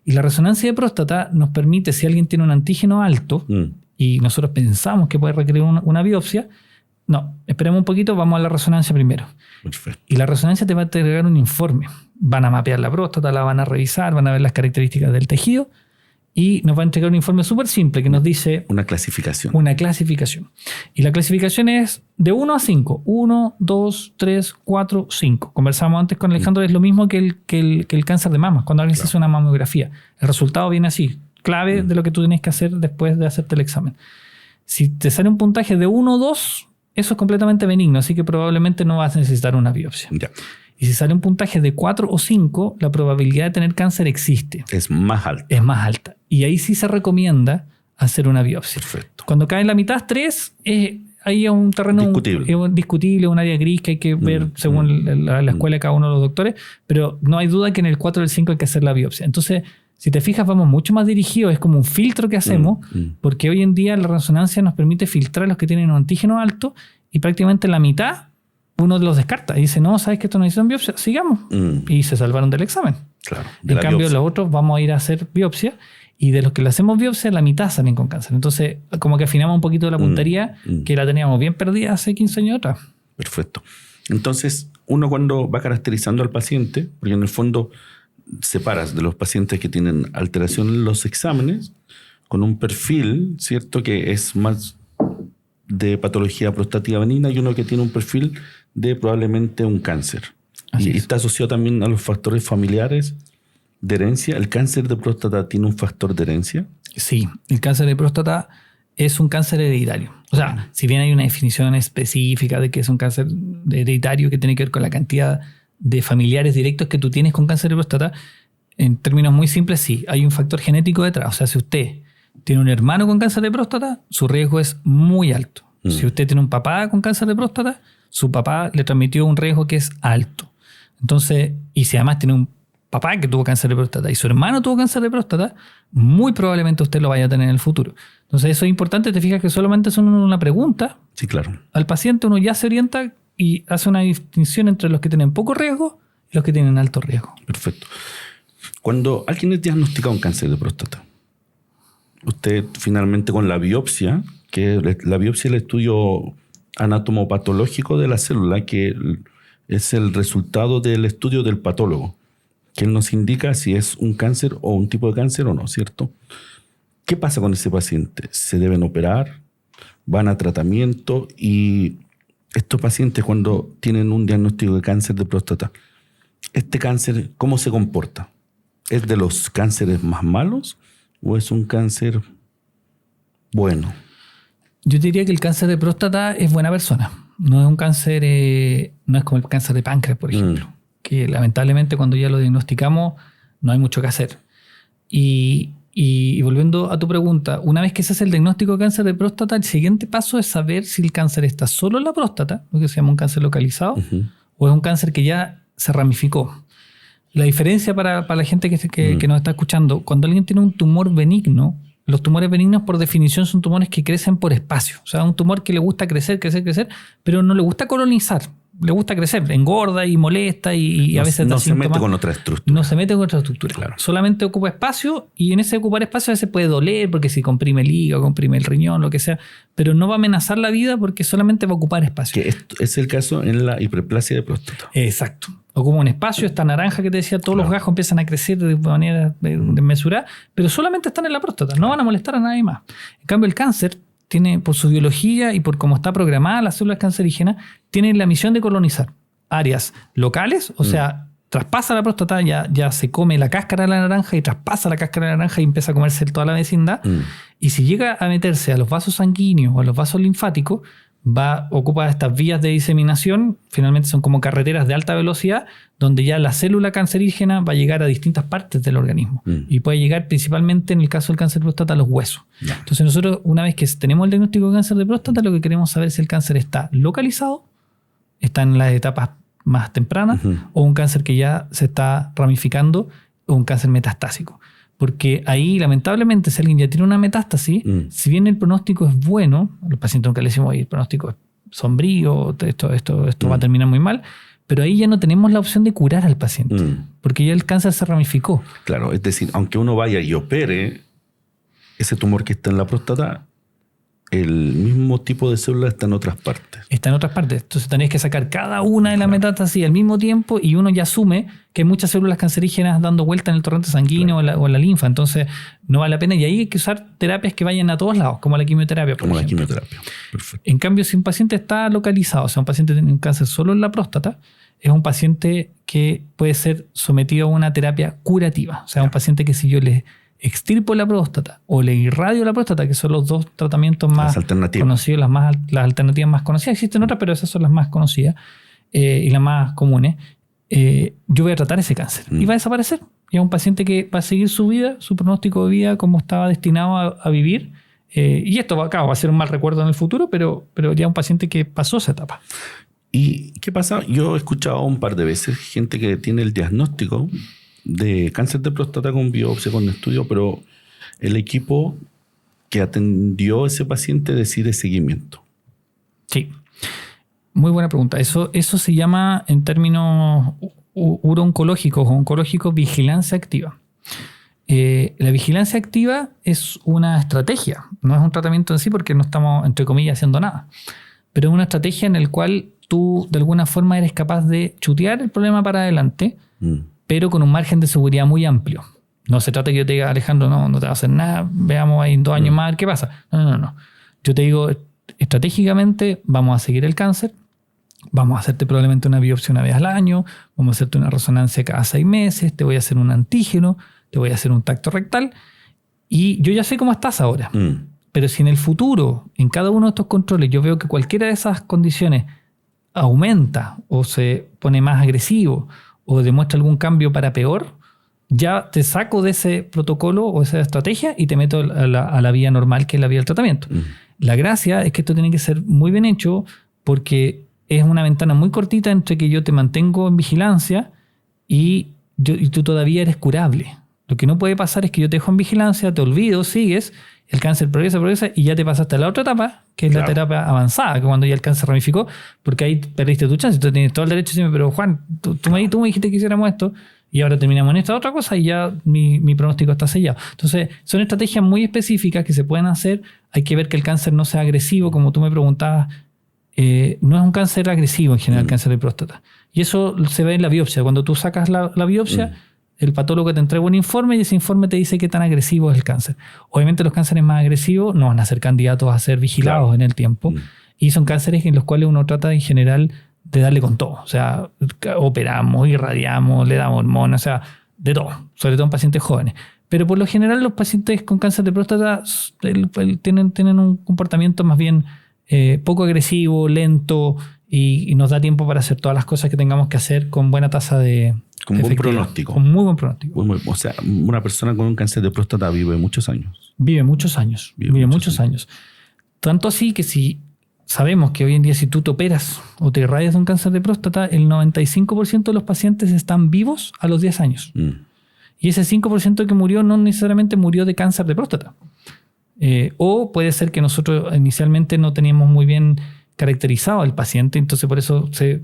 Y la resonancia de próstata nos permite, si alguien tiene un antígeno alto y nosotros pensamos que puede requerir una biopsia, no, esperemos un poquito, vamos a la resonancia primero. Perfecto. Y la resonancia te va a entregar un informe. Van a mapear la próstata, la van a revisar, van a ver las características del tejido y nos va a entregar un informe súper simple que nos dice... Una clasificación. Una clasificación. Y la clasificación es de 1 a 5. 1, 2, 3, 4, 5. Conversamos antes con Alejandro, es lo mismo que el cáncer de mama, cuando alguien se hace una mamografía. El resultado viene así, clave de lo que tú tienes que hacer después de hacerte el examen. Si te sale un puntaje de 1 o 2... eso es completamente benigno, así que probablemente no vas a necesitar una biopsia. Ya. Y si sale un puntaje de 4 o 5, la probabilidad de tener cáncer existe. Es más alta. Es más alta. Y ahí sí se recomienda hacer una biopsia. Perfecto. Cuando cae en la mitad, 3, ahí es un terreno discutible, un área gris que hay que ver según la escuela de cada uno de los doctores, pero no hay duda que en el 4 o el 5 hay que hacer la biopsia. Entonces, si te fijas, vamos mucho más dirigidos, es como un filtro que hacemos, porque hoy en día la resonancia nos permite filtrar los que tienen un antígeno alto y prácticamente la mitad uno los descarta y dice, no, ¿sabes que esto no necesitan biopsia? Sigamos. Y se salvaron del examen. Claro. En cambio, los otros vamos a ir a hacer biopsia y de los que le hacemos biopsia, la mitad salen con cáncer. Entonces, como que afinamos un poquito la puntería que la teníamos bien perdida hace 15 años atrás. Perfecto. Entonces, uno cuando va caracterizando al paciente, porque en el fondo separas de los pacientes que tienen alteración en los exámenes con un perfil, ¿cierto? Que es más de patología prostativa benigna y uno que tiene un perfil de probablemente un cáncer. Y está asociado también a los factores familiares de herencia. ¿El cáncer de próstata tiene un factor de herencia? Sí, el cáncer de próstata es un cáncer hereditario. O sea, si bien hay una definición específica de que es un cáncer hereditario que tiene que ver con la cantidad de familiares directos que tú tienes con cáncer de próstata, en términos muy simples, sí, hay un factor genético detrás. O sea, si usted tiene un hermano con cáncer de próstata, su riesgo es muy alto. Si usted tiene un papá con cáncer de próstata, su papá le transmitió un riesgo que es alto. Entonces, y si además tiene un papá que tuvo cáncer de próstata y su hermano tuvo cáncer de próstata, muy probablemente usted lo vaya a tener en el futuro. Entonces, eso es importante. Te fijas que solamente es una pregunta. Sí, claro. Al paciente uno ya se orienta y hace una distinción entre los que tienen poco riesgo y los que tienen alto riesgo. Perfecto. Cuando alguien es diagnosticado un cáncer de próstata, usted finalmente con la biopsia, que la biopsia es el estudio anatomopatológico de la célula, que es el resultado del estudio del patólogo, que él nos indica si es un cáncer o un tipo de cáncer o no, ¿cierto? ¿Qué pasa con ese paciente? ¿Se deben operar? ¿Van a tratamiento? Y estos pacientes, cuando tienen un diagnóstico de cáncer de próstata, ¿este cáncer cómo se comporta? ¿Es de los cánceres más malos o es un cáncer bueno? Yo diría que el cáncer de próstata es buena persona. No es un cáncer, no es como el cáncer de páncreas, por ejemplo, que lamentablemente cuando ya lo diagnosticamos no hay mucho que hacer. Y volviendo a tu pregunta, una vez que se hace el diagnóstico de cáncer de próstata, el siguiente paso es saber si el cáncer está solo en la próstata, lo que se llama un cáncer localizado, o es un cáncer que ya se ramificó. La diferencia para la gente que nos está escuchando, cuando alguien tiene un tumor benigno, los tumores benignos por definición son tumores que crecen por espacio. O sea, un tumor que le gusta crecer, pero no le gusta colonizar. Le gusta crecer, engorda y molesta y a veces no se mete con otra estructura. No se mete con otra estructura. Claro. Solamente ocupa espacio y en ese ocupar espacio a veces puede doler porque si comprime el hígado, comprime el riñón, lo que sea, pero no va a amenazar la vida porque solamente va a ocupar espacio. Que esto es el caso en la hiperplasia de próstata. Exacto. Ocupa un espacio, esta naranja que te decía, todos los gajos empiezan a crecer de manera desmesurada, pero solamente están en la próstata, no van a molestar a nadie más. En cambio, el cáncer tiene, por su biología y por cómo está programada las células cancerígenas, tiene la misión de colonizar áreas locales, o sea, traspasa la próstata, ya se come la cáscara de la naranja y traspasa la cáscara de la naranja y empieza a comerse toda la vecindad. Y si llega a meterse a los vasos sanguíneos o a los vasos linfáticos, ocupa estas vías de diseminación, finalmente son como carreteras de alta velocidad, donde ya la célula cancerígena va a llegar a distintas partes del organismo y puede llegar principalmente, en el caso del cáncer de próstata, a los huesos. Entonces nosotros, una vez que tenemos el diagnóstico de cáncer de próstata, lo que queremos saber es si el cáncer está localizado está en las etapas más tempranas, o un cáncer que ya se está ramificando, o un cáncer metastásico. Porque ahí, lamentablemente, si alguien ya tiene una metástasis, si bien el pronóstico es bueno, a los pacientes nunca le decimos, oye, el pronóstico es sombrío, esto va a terminar muy mal, pero ahí ya no tenemos la opción de curar al paciente, porque ya el cáncer se ramificó. Claro, es decir, aunque uno vaya y opere ese tumor que está en la próstata, el mismo tipo de célula está en otras partes. Está en otras partes. Entonces tenés que sacar cada una de las metástasis al mismo tiempo y uno ya asume que hay muchas células cancerígenas dando vuelta en el torrente sanguíneo o en la linfa. Entonces no vale la pena. Y ahí hay que usar terapias que vayan a todos lados, como la quimioterapia, por ejemplo. La quimioterapia. Perfecto. En cambio, si un paciente está localizado, o sea, un paciente tiene un cáncer solo en la próstata, es un paciente que puede ser sometido a una terapia curativa. O sea, un paciente que si yo le extirpo la próstata o le irradio la próstata, que son los dos tratamientos más conocidos, las alternativas más conocidas. Existen otras, pero esas son las más conocidas y las más comunes. Yo voy a tratar ese cáncer y va a desaparecer. Y es un paciente que va a seguir su vida, su pronóstico de vida como estaba destinado a vivir. Y esto va a ser un mal recuerdo en el futuro, pero ya un paciente que pasó esa etapa. ¿Y qué pasa? Yo he escuchado un par de veces gente que tiene el diagnóstico de cáncer de próstata con biopsia, con estudio, pero el equipo que atendió a ese paciente decide seguimiento. Sí, muy buena pregunta. Eso se llama en términos urooncológicos o oncológicos vigilancia activa. La vigilancia activa es una estrategia, no es un tratamiento en sí porque no estamos, entre comillas, haciendo nada, pero es una estrategia en la cual tú de alguna forma eres capaz de chutear el problema para adelante, pero con un margen de seguridad muy amplio. No se trata que yo te diga, Alejandro, no te va a hacer nada, veamos ahí en 2 años más, ¿qué pasa? No. Yo te digo, estratégicamente vamos a seguir el cáncer, vamos a hacerte probablemente una biopsia una vez al año, vamos a hacerte una resonancia cada 6 meses, te voy a hacer un antígeno, te voy a hacer un tacto rectal, y yo ya sé cómo estás ahora. Pero si en el futuro, en cada uno de estos controles, yo veo que cualquiera de esas condiciones aumenta o se pone más agresivo o demuestra algún cambio para peor, ya te saco de ese protocolo o esa estrategia y te meto a la vía normal, que es la vía del tratamiento. La gracia es que esto tiene que ser muy bien hecho porque es una ventana muy cortita entre que yo te mantengo en vigilancia y tú todavía eres curable. Lo que no puede pasar es que yo te dejo en vigilancia, te olvido, sigues, el cáncer progresa y ya te pasaste a la otra etapa, que es la terapia avanzada, que cuando ya el cáncer ramificó, porque ahí perdiste tu chance. Tú tienes todo el derecho de decirme, pero Juan, tú me dijiste que hiciéramos esto y ahora terminamos en esta otra cosa y ya mi pronóstico está sellado. Entonces, son estrategias muy específicas que se pueden hacer. Hay que ver que el cáncer no sea agresivo, como tú me preguntabas. No es un cáncer agresivo en general, el cáncer de próstata. Y eso se ve en la biopsia. Cuando tú sacas la biopsia, el patólogo te entrega un informe y ese informe te dice qué tan agresivo es el cáncer. Obviamente los cánceres más agresivos no van a ser candidatos a ser vigilados en el tiempo. Y son cánceres en los cuales uno trata en general de darle con todo. O sea, operamos, irradiamos, le damos hormonas, o sea, de todo. Sobre todo en pacientes jóvenes. Pero por lo general los pacientes con cáncer de próstata tienen un comportamiento más bien poco agresivo, lento y nos da tiempo para hacer todas las cosas que tengamos que hacer con buena tasa de con buen pronóstico. Con muy buen pronóstico. O sea, una persona con un cáncer de próstata vive muchos años. Vive muchos años. Vive muchos años. Tanto así que si sabemos que hoy en día si tú te operas o te irradias de un cáncer de próstata, el 95% de los pacientes están vivos a los 10 años. Y ese 5% que murió no necesariamente murió de cáncer de próstata. O puede ser que nosotros inicialmente no teníamos muy bien caracterizado al paciente, entonces por eso se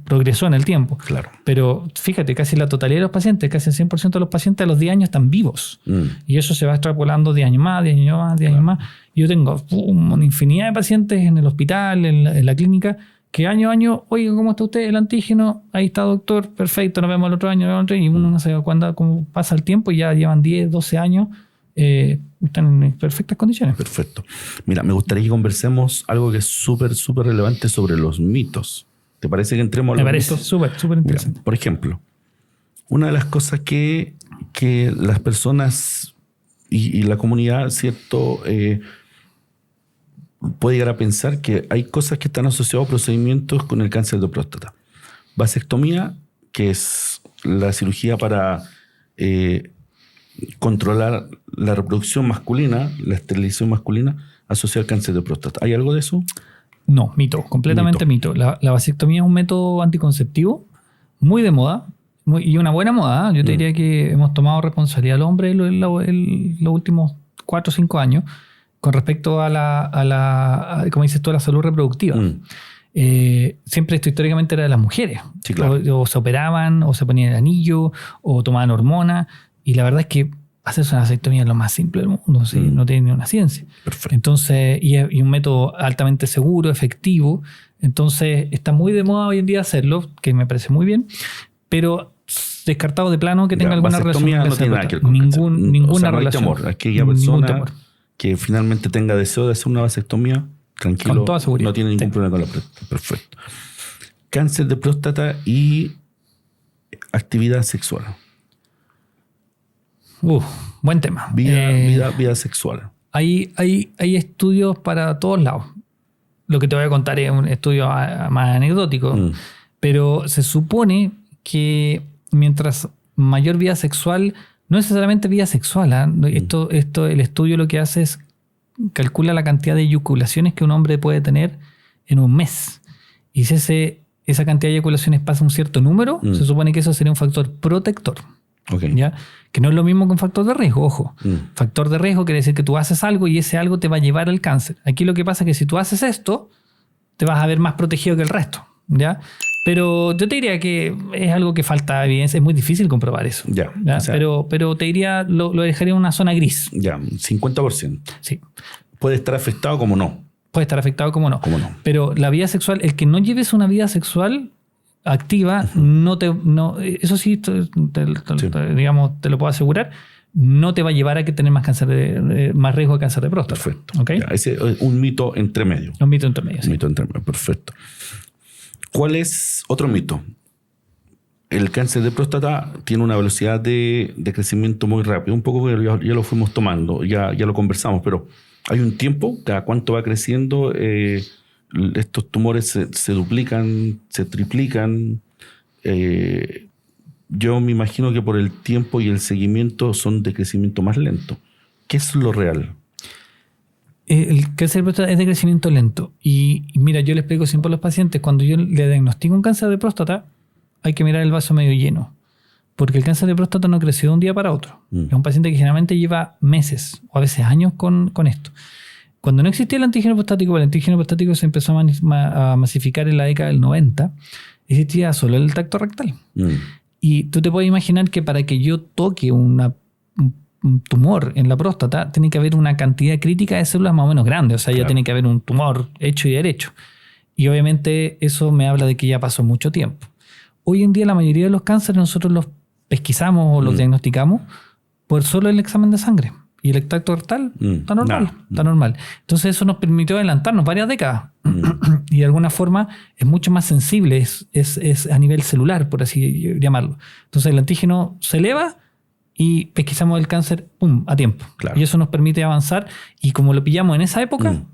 progresó en el tiempo. Claro. Pero fíjate, casi la totalidad de los pacientes, casi el 100% de los pacientes a los 10 años están vivos. Y eso se va extrapolando 10 años más, 10 años más, 10 años más. Yo tengo una infinidad de pacientes en el hospital, en la clínica, que año a año, oye, ¿cómo está usted? El antígeno, ahí está, doctor, perfecto, nos vemos el otro año, y uno no sabe cómo pasa el tiempo y ya llevan 10, 12 años, están en perfectas condiciones. Perfecto. Mira, me gustaría que conversemos algo que es súper, súper relevante sobre los mitos. ¿Te parece que entremos a los mitos? Me parece súper, súper interesante. Mira, por ejemplo, una de las cosas que las personas y la comunidad, ¿cierto?, puede llegar a pensar que hay cosas que están asociadas a procedimientos con el cáncer de próstata. Vasectomía, que es la cirugía para controlar la reproducción masculina, la esterilización masculina, asociada al cáncer de próstata. ¿Hay algo de eso? No, mito, completamente mito. La vasectomía es un método anticonceptivo muy de moda y una buena moda. Yo te diría que hemos tomado responsabilidad al hombre en los últimos 4 o 5 años con respecto a como dices tú, a la salud reproductiva. Siempre esto históricamente era de las mujeres. Sí, claro. O se operaban, o se ponían el anillo, o tomaban hormonas. Y la verdad es que hacerse una vasectomía es lo más simple del mundo, ¿sí? No tiene ni una ciencia. Perfecto. Entonces, y un método altamente seguro, efectivo. Entonces, está muy de moda hoy en día hacerlo, que me parece muy bien, pero descartado de plano que tenga alguna relación. No tiene nada que ver con ninguna o sea, no hay relación. temor. Aquella persona que finalmente tenga deseo de hacer una vasectomía, tranquilo, con toda seguridad. No tiene ningún problema con la próstata. Perfecto. Cáncer de próstata y actividad sexual. Buen tema. Vida sexual. Hay estudios para todos lados. Lo que te voy a contar es un estudio más anecdótico, pero se supone que mientras mayor vida sexual, no necesariamente vida sexual, esto el estudio lo que hace es calcula la cantidad de eyaculaciones que un hombre puede tener en un mes. Y si esa cantidad de eyaculaciones pasa un cierto número, se supone que eso sería un factor protector. Okay. ¿Ya? Que no es lo mismo que un factor de riesgo, ojo. Factor de riesgo quiere decir que tú haces algo y ese algo te va a llevar al cáncer. Aquí lo que pasa es que si tú haces esto, te vas a ver más protegido que el resto, ¿ya? Pero yo te diría que es algo que falta evidencia, es muy difícil comprobar eso. ¿Ya? O sea, pero te diría, lo dejaría en una zona gris. Ya, 50%. Sí. Puede estar afectado como no. Puede estar afectado como no. Como no. Pero la vida sexual, el que no lleves una vida sexual activa, eso sí, digamos, te lo puedo asegurar, no te va a llevar a que tener más más riesgo de cáncer de próstata. Perfecto. ¿Okay? Ya, ese es un mito entre medio. Un mito entre medio, sí. Un mito entre medio, perfecto. ¿Cuál es otro mito? El cáncer de próstata tiene una velocidad de crecimiento muy rápida. Un poco que ya lo fuimos tomando, ya lo conversamos, pero hay un tiempo, cada cuánto va creciendo, estos tumores se duplican, se triplican. Yo me imagino que por el tiempo y el seguimiento son de crecimiento más lento. ¿Qué es lo real? El cáncer de próstata es de crecimiento lento. Y mira, yo le explico siempre a los pacientes, cuando yo le diagnostico un cáncer de próstata, hay que mirar el vaso medio lleno. Porque el cáncer de próstata no creció de un día para otro. Es un paciente que generalmente lleva meses o a veces años con esto. Cuando no existía el antígeno prostático se empezó a masificar en la década del 90, existía solo el tacto rectal. Y tú te puedes imaginar que para que yo toque un tumor en la próstata, tiene que haber una cantidad crítica de células más o menos grande. O sea, ya tiene que haber un tumor hecho y derecho. Y obviamente eso me habla de que ya pasó mucho tiempo. Hoy en día la mayoría de los cánceres nosotros los pesquisamos o los diagnosticamos por solo el examen de sangre. Y el tacto rectal está normal. Está normal. Entonces eso nos permitió adelantarnos varias décadas. Y de alguna forma es mucho más sensible, es a nivel celular, por así llamarlo. Entonces el antígeno se eleva y pesquisamos el cáncer a tiempo. Claro. Y eso nos permite avanzar. Y como lo pillamos en esa época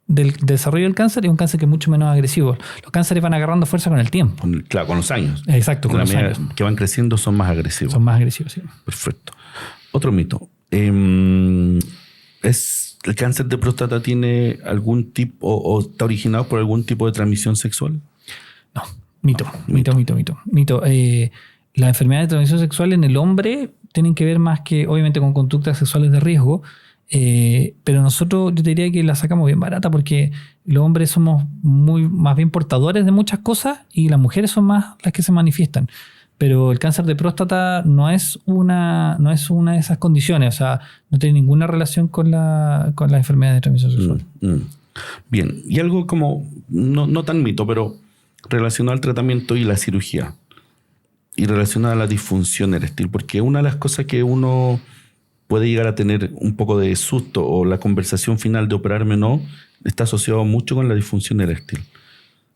del desarrollo del cáncer, es un cáncer que es mucho menos agresivo. Los cánceres van agarrando fuerza con el tiempo. Claro, con los años. Exacto, con los años. Que van creciendo son más agresivos. Son más agresivos, sí. Perfecto. Otro mito. ¿El cáncer de próstata tiene algún tipo o está originado por algún tipo de transmisión sexual? No, mito. Las enfermedades de transmisión sexual en el hombre tienen que ver más que obviamente con conductas sexuales de riesgo, pero nosotros yo te diría que la sacamos bien barata porque los hombres somos más bien portadores de muchas cosas y las mujeres son más las que se manifiestan. Pero el cáncer de próstata no es una de esas condiciones, o sea, no tiene ninguna relación con la enfermedad de transmisión sexual. Bien, y algo como, no tan mito, pero relacionado al tratamiento y la cirugía, y relacionado a la disfunción eréctil, porque una de las cosas que uno puede llegar a tener un poco de susto o la conversación final de operarme o no, está asociado mucho con la disfunción eréctil.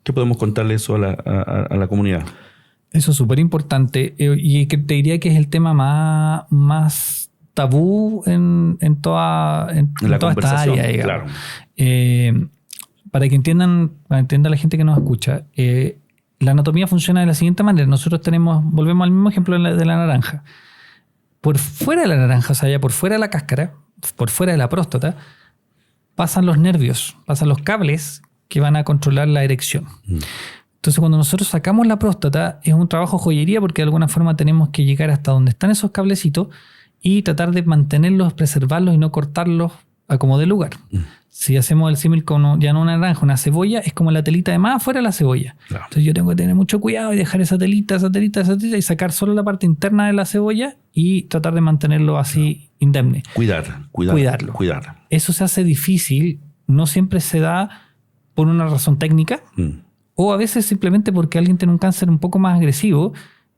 ¿Qué podemos contarle eso a la comunidad? Eso es súper importante y que te diría que es el tema más tabú en toda esta área, digamos. Claro. Para que entienda la gente que nos escucha, la anatomía funciona de la siguiente manera. Nosotros volvemos al mismo ejemplo de la naranja. Por fuera de la naranja, o sea, ya por fuera de la cáscara, por fuera de la próstata, pasan los nervios, pasan los cables que van a controlar la erección. Entonces, cuando nosotros sacamos la próstata, es un trabajo joyería porque de alguna forma tenemos que llegar hasta donde están esos cablecitos y tratar de mantenerlos, preservarlos y no cortarlos a como de lugar. Si hacemos el símil con ya no una naranja, una cebolla, es como la telita de más afuera de la cebolla. Claro. Entonces yo tengo que tener mucho cuidado y dejar esa telita y sacar solo la parte interna de la cebolla y tratar de mantenerlo así indemne. Cuidarlo. Eso se hace difícil, no siempre se da por una razón técnica o a veces simplemente porque alguien tiene un cáncer un poco más agresivo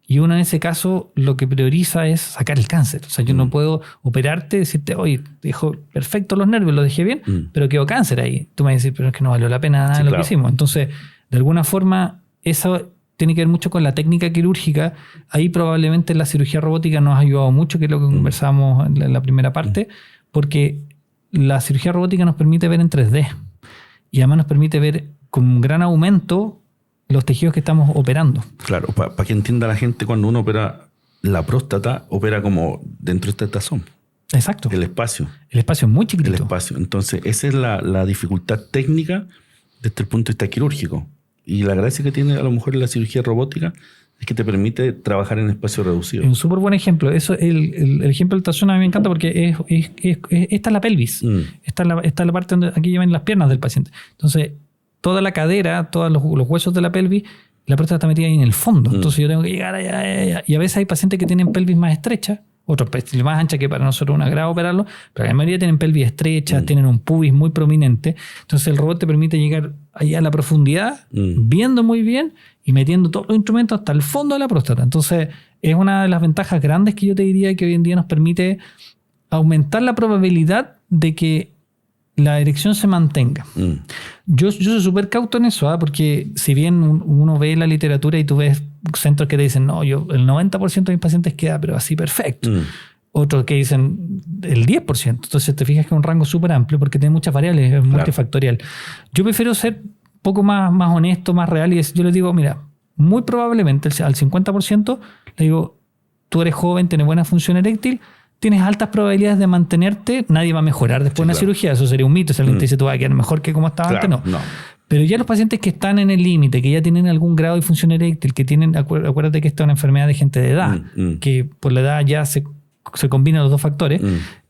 y uno en ese caso lo que prioriza es sacar el cáncer. O sea, yo no puedo operarte y decirte, oye, dejo perfecto los nervios, los dejé bien, pero quedó cáncer ahí. Tú me vas a decir, pero es que no valió la pena nada de lo que hicimos. Entonces, de alguna forma, eso tiene que ver mucho con la técnica quirúrgica. Ahí probablemente la cirugía robótica nos ha ayudado mucho, que es lo que conversábamos en la primera parte, porque la cirugía robótica nos permite ver en 3D y además nos permite ver con un gran aumento los tejidos que estamos operando. Claro, para que entienda la gente, cuando uno opera la próstata, opera como dentro de este tazón. Exacto. El espacio. El espacio es muy chiquitito. El espacio. Entonces, esa es la dificultad técnica desde el punto de vista quirúrgico. Y la gracia que tiene a lo mejor la cirugía robótica es que te permite trabajar en espacio reducido. Es un súper buen ejemplo. Eso, el ejemplo del tazón a mí me encanta porque esta es la pelvis. Esta es la parte donde aquí llevan las piernas del paciente. Entonces, toda la cadera, todos los huesos de la pelvis, la próstata está metida ahí en el fondo. Entonces yo tengo que llegar allá. Y a veces hay pacientes que tienen pelvis más estrechas, otros más anchas que para nosotros es un agrado operarlo, pero la mayoría tienen pelvis estrechas, tienen un pubis muy prominente. Entonces el robot te permite llegar allá a la profundidad, viendo muy bien y metiendo todos los instrumentos hasta el fondo de la próstata. Entonces es una de las ventajas grandes que yo te diría que hoy en día nos permite aumentar la probabilidad de que la erección se mantenga. Yo soy súper cauto en eso, porque si bien uno ve la literatura y tú ves centros que te dicen, no, el 90% de mis pacientes queda, pero así perfecto. Otros que dicen el 10%. Entonces te fijas que es un rango súper amplio porque tiene muchas variables, es multifactorial. Yo prefiero ser un poco más honesto, más real y yo les digo, mira, muy probablemente al 50% le digo, tú eres joven, tienes buena función eréctil, tienes altas probabilidades de mantenerte, nadie va a mejorar después de una cirugía, eso sería un mito, si alguien te dice tú vas a quedar mejor que como estaba antes, no. Pero ya los pacientes que están en el límite, que ya tienen algún grado de función eréctil, que tienen, acuérdate que esta es una enfermedad de gente de edad, que por la edad ya se combinan los dos factores,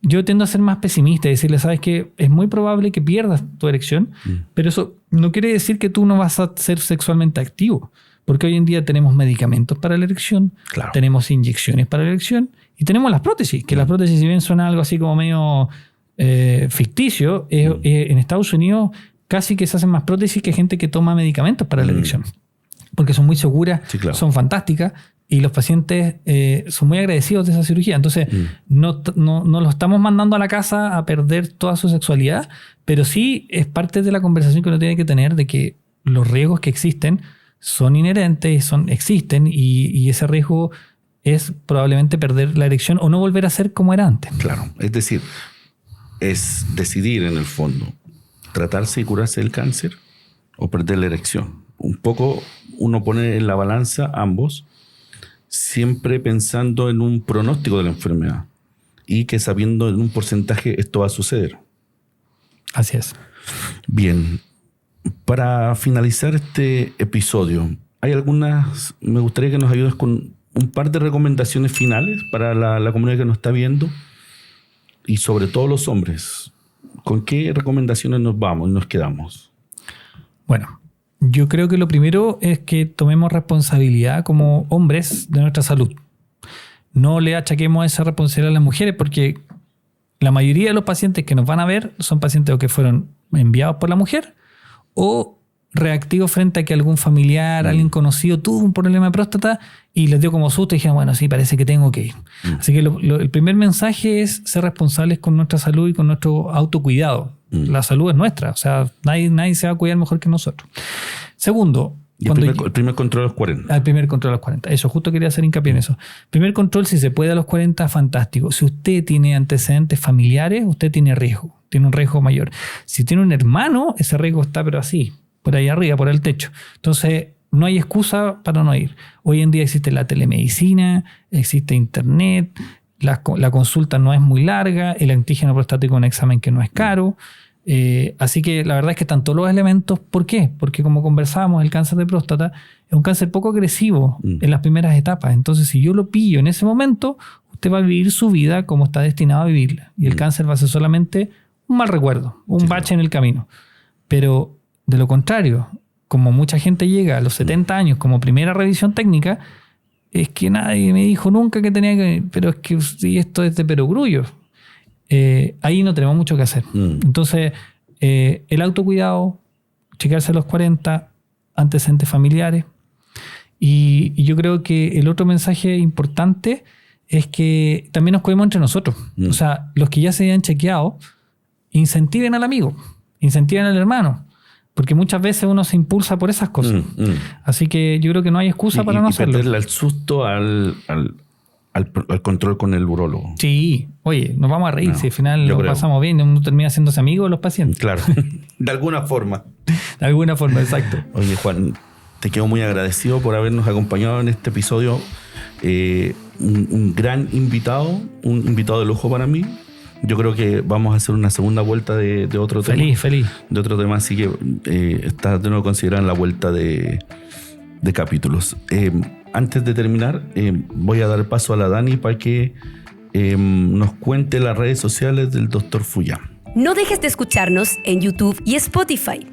yo tiendo a ser más pesimista y decirle, sabes que es muy probable que pierdas tu erección, pero eso no quiere decir que tú no vas a ser sexualmente activo, porque hoy en día tenemos medicamentos para la erección, tenemos inyecciones para la erección, y tenemos las prótesis, que las prótesis, si bien suena algo así como medio ficticio, en Estados Unidos casi que se hacen más prótesis que gente que toma medicamentos para la erección. Porque son muy seguras, son fantásticas, y los pacientes son muy agradecidos de esa cirugía. Entonces, no los estamos mandando a la casa a perder toda su sexualidad, pero sí es parte de la conversación que uno tiene que tener de que los riesgos que existen son inherentes, existen, y ese riesgo es probablemente perder la erección o no volver a ser como era antes. Claro, es decir, es decidir en el fondo, tratarse y curarse del cáncer o perder la erección. Un poco uno pone en la balanza ambos, siempre pensando en un pronóstico de la enfermedad y que sabiendo en un porcentaje esto va a suceder. Así es. Bien, para finalizar este episodio, me gustaría que nos ayudes con un par de recomendaciones finales para la comunidad que nos está viendo y sobre todo los hombres. ¿Con qué recomendaciones nos vamos y nos quedamos? Bueno, yo creo que lo primero es que tomemos responsabilidad como hombres de nuestra salud. No le achaquemos esa responsabilidad a las mujeres porque la mayoría de los pacientes que nos van a ver son pacientes que fueron enviados por la mujer o reactivos frente a que algún familiar, alguien conocido tuvo un problema de próstata y les dio como susto y dijeron, bueno, sí, parece que tengo que ir. Así que el primer mensaje es ser responsables con nuestra salud y con nuestro autocuidado. La salud es nuestra, o sea, nadie se va a cuidar mejor que nosotros. Segundo, el primer control a los 40. Al primer control a los 40. Eso, justo quería hacer hincapié en eso. Primer control, si se puede a los 40, fantástico. Si usted tiene antecedentes familiares, usted tiene riesgo, tiene un riesgo mayor. Si tiene un hermano, ese riesgo está pero así, por ahí arriba, por el techo. Entonces, no hay excusa para no ir. Hoy en día existe la telemedicina, existe internet, la consulta no es muy larga, el antígeno prostático es un examen que no es caro. Así que la verdad es que están todos los elementos. ¿Por qué? Porque como conversábamos, el cáncer de próstata es un cáncer poco agresivo en las primeras etapas. Entonces, si yo lo pillo en ese momento, usted va a vivir su vida como está destinado a vivirla. Y el cáncer va a ser solamente un mal recuerdo, un bache en el camino. Pero de lo contrario, como mucha gente llega a los 70 años como primera revisión técnica, es que nadie me dijo nunca que tenía que... Pero es que si esto es de perogrullo. Ahí no tenemos mucho que hacer. Entonces, el autocuidado, chequearse a los 40, antecedentes familiares. Y yo creo que el otro mensaje importante es que también nos cuidemos entre nosotros. O sea, los que ya se hayan chequeado, incentiven al amigo, incentiven al hermano. Porque muchas veces uno se impulsa por esas cosas. Así que yo creo que no hay excusa para no hacerlo. Y perderle el susto al control con el urólogo. Sí, oye, nos vamos a reír. No, si al final lo pasamos bien, uno termina haciéndose amigo de los pacientes. Claro, de alguna forma. De alguna forma, exacto. Oye, Juan, te quedo muy agradecido por habernos acompañado en este episodio. Un gran invitado, un invitado de lujo para mí. Yo creo que vamos a hacer una segunda vuelta de otro tema. Feliz. De otro tema, así que está de nuevo considerado en la vuelta de capítulos. Antes de terminar, voy a dar paso a la Dani para que nos cuente las redes sociales del Dr. Fuya. No dejes de escucharnos en YouTube y Spotify,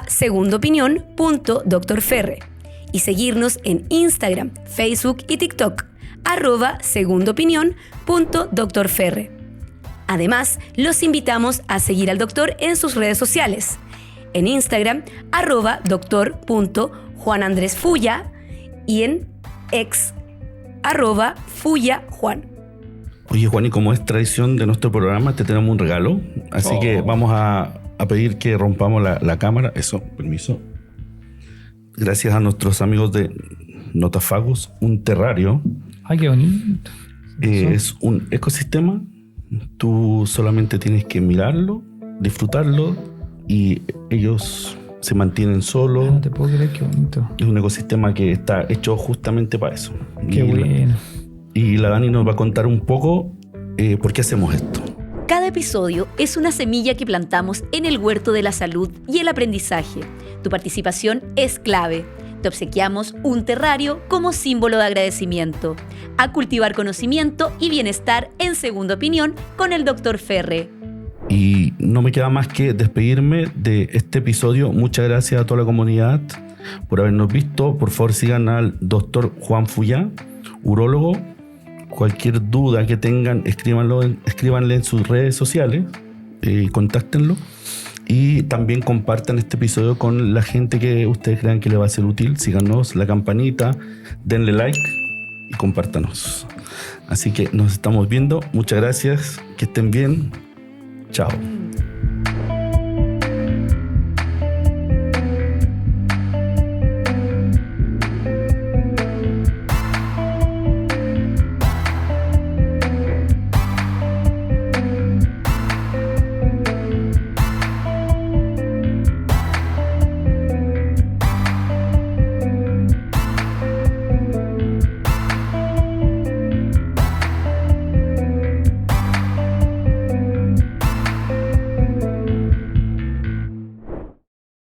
@segundaopinión.drferre, y seguirnos en Instagram, Facebook y TikTok, @segundaopinión.drferre. Además, los invitamos a seguir al doctor en sus redes sociales. En Instagram, @doctor.juanandresfuya, y en ex, @fuyajuan. Oye, Juan, y como es tradición de nuestro programa, te tenemos un regalo. Así que vamos a pedir que rompamos la cámara. Eso, permiso. Gracias a nuestros amigos de Notafagus, un terrario. Ay, qué bonito. Es un ecosistema. Tú solamente tienes que mirarlo, disfrutarlo, y ellos se mantienen solos. No te puedo creer, qué bonito. Es un ecosistema que está hecho justamente para eso. Qué bueno. Y la Dani nos va a contar un poco por qué hacemos esto. Cada episodio es una semilla que plantamos en el huerto de la salud y el aprendizaje. Tu participación es clave. Te obsequiamos un terrario como símbolo de agradecimiento. A cultivar conocimiento y bienestar en Segunda Opinión con el Dr. Ferre. Y no me queda más que despedirme de este episodio. Muchas gracias a toda la comunidad por habernos visto. Por favor, sigan al Dr. Juan Fuya, urólogo. Cualquier duda que tengan, escríbanle en sus redes sociales, contáctenlo. Y también compartan este episodio con la gente que ustedes crean que le va a ser útil. Síganos, la campanita, denle like y compártanos. Así que nos estamos viendo. Muchas gracias. Que estén bien. Chao.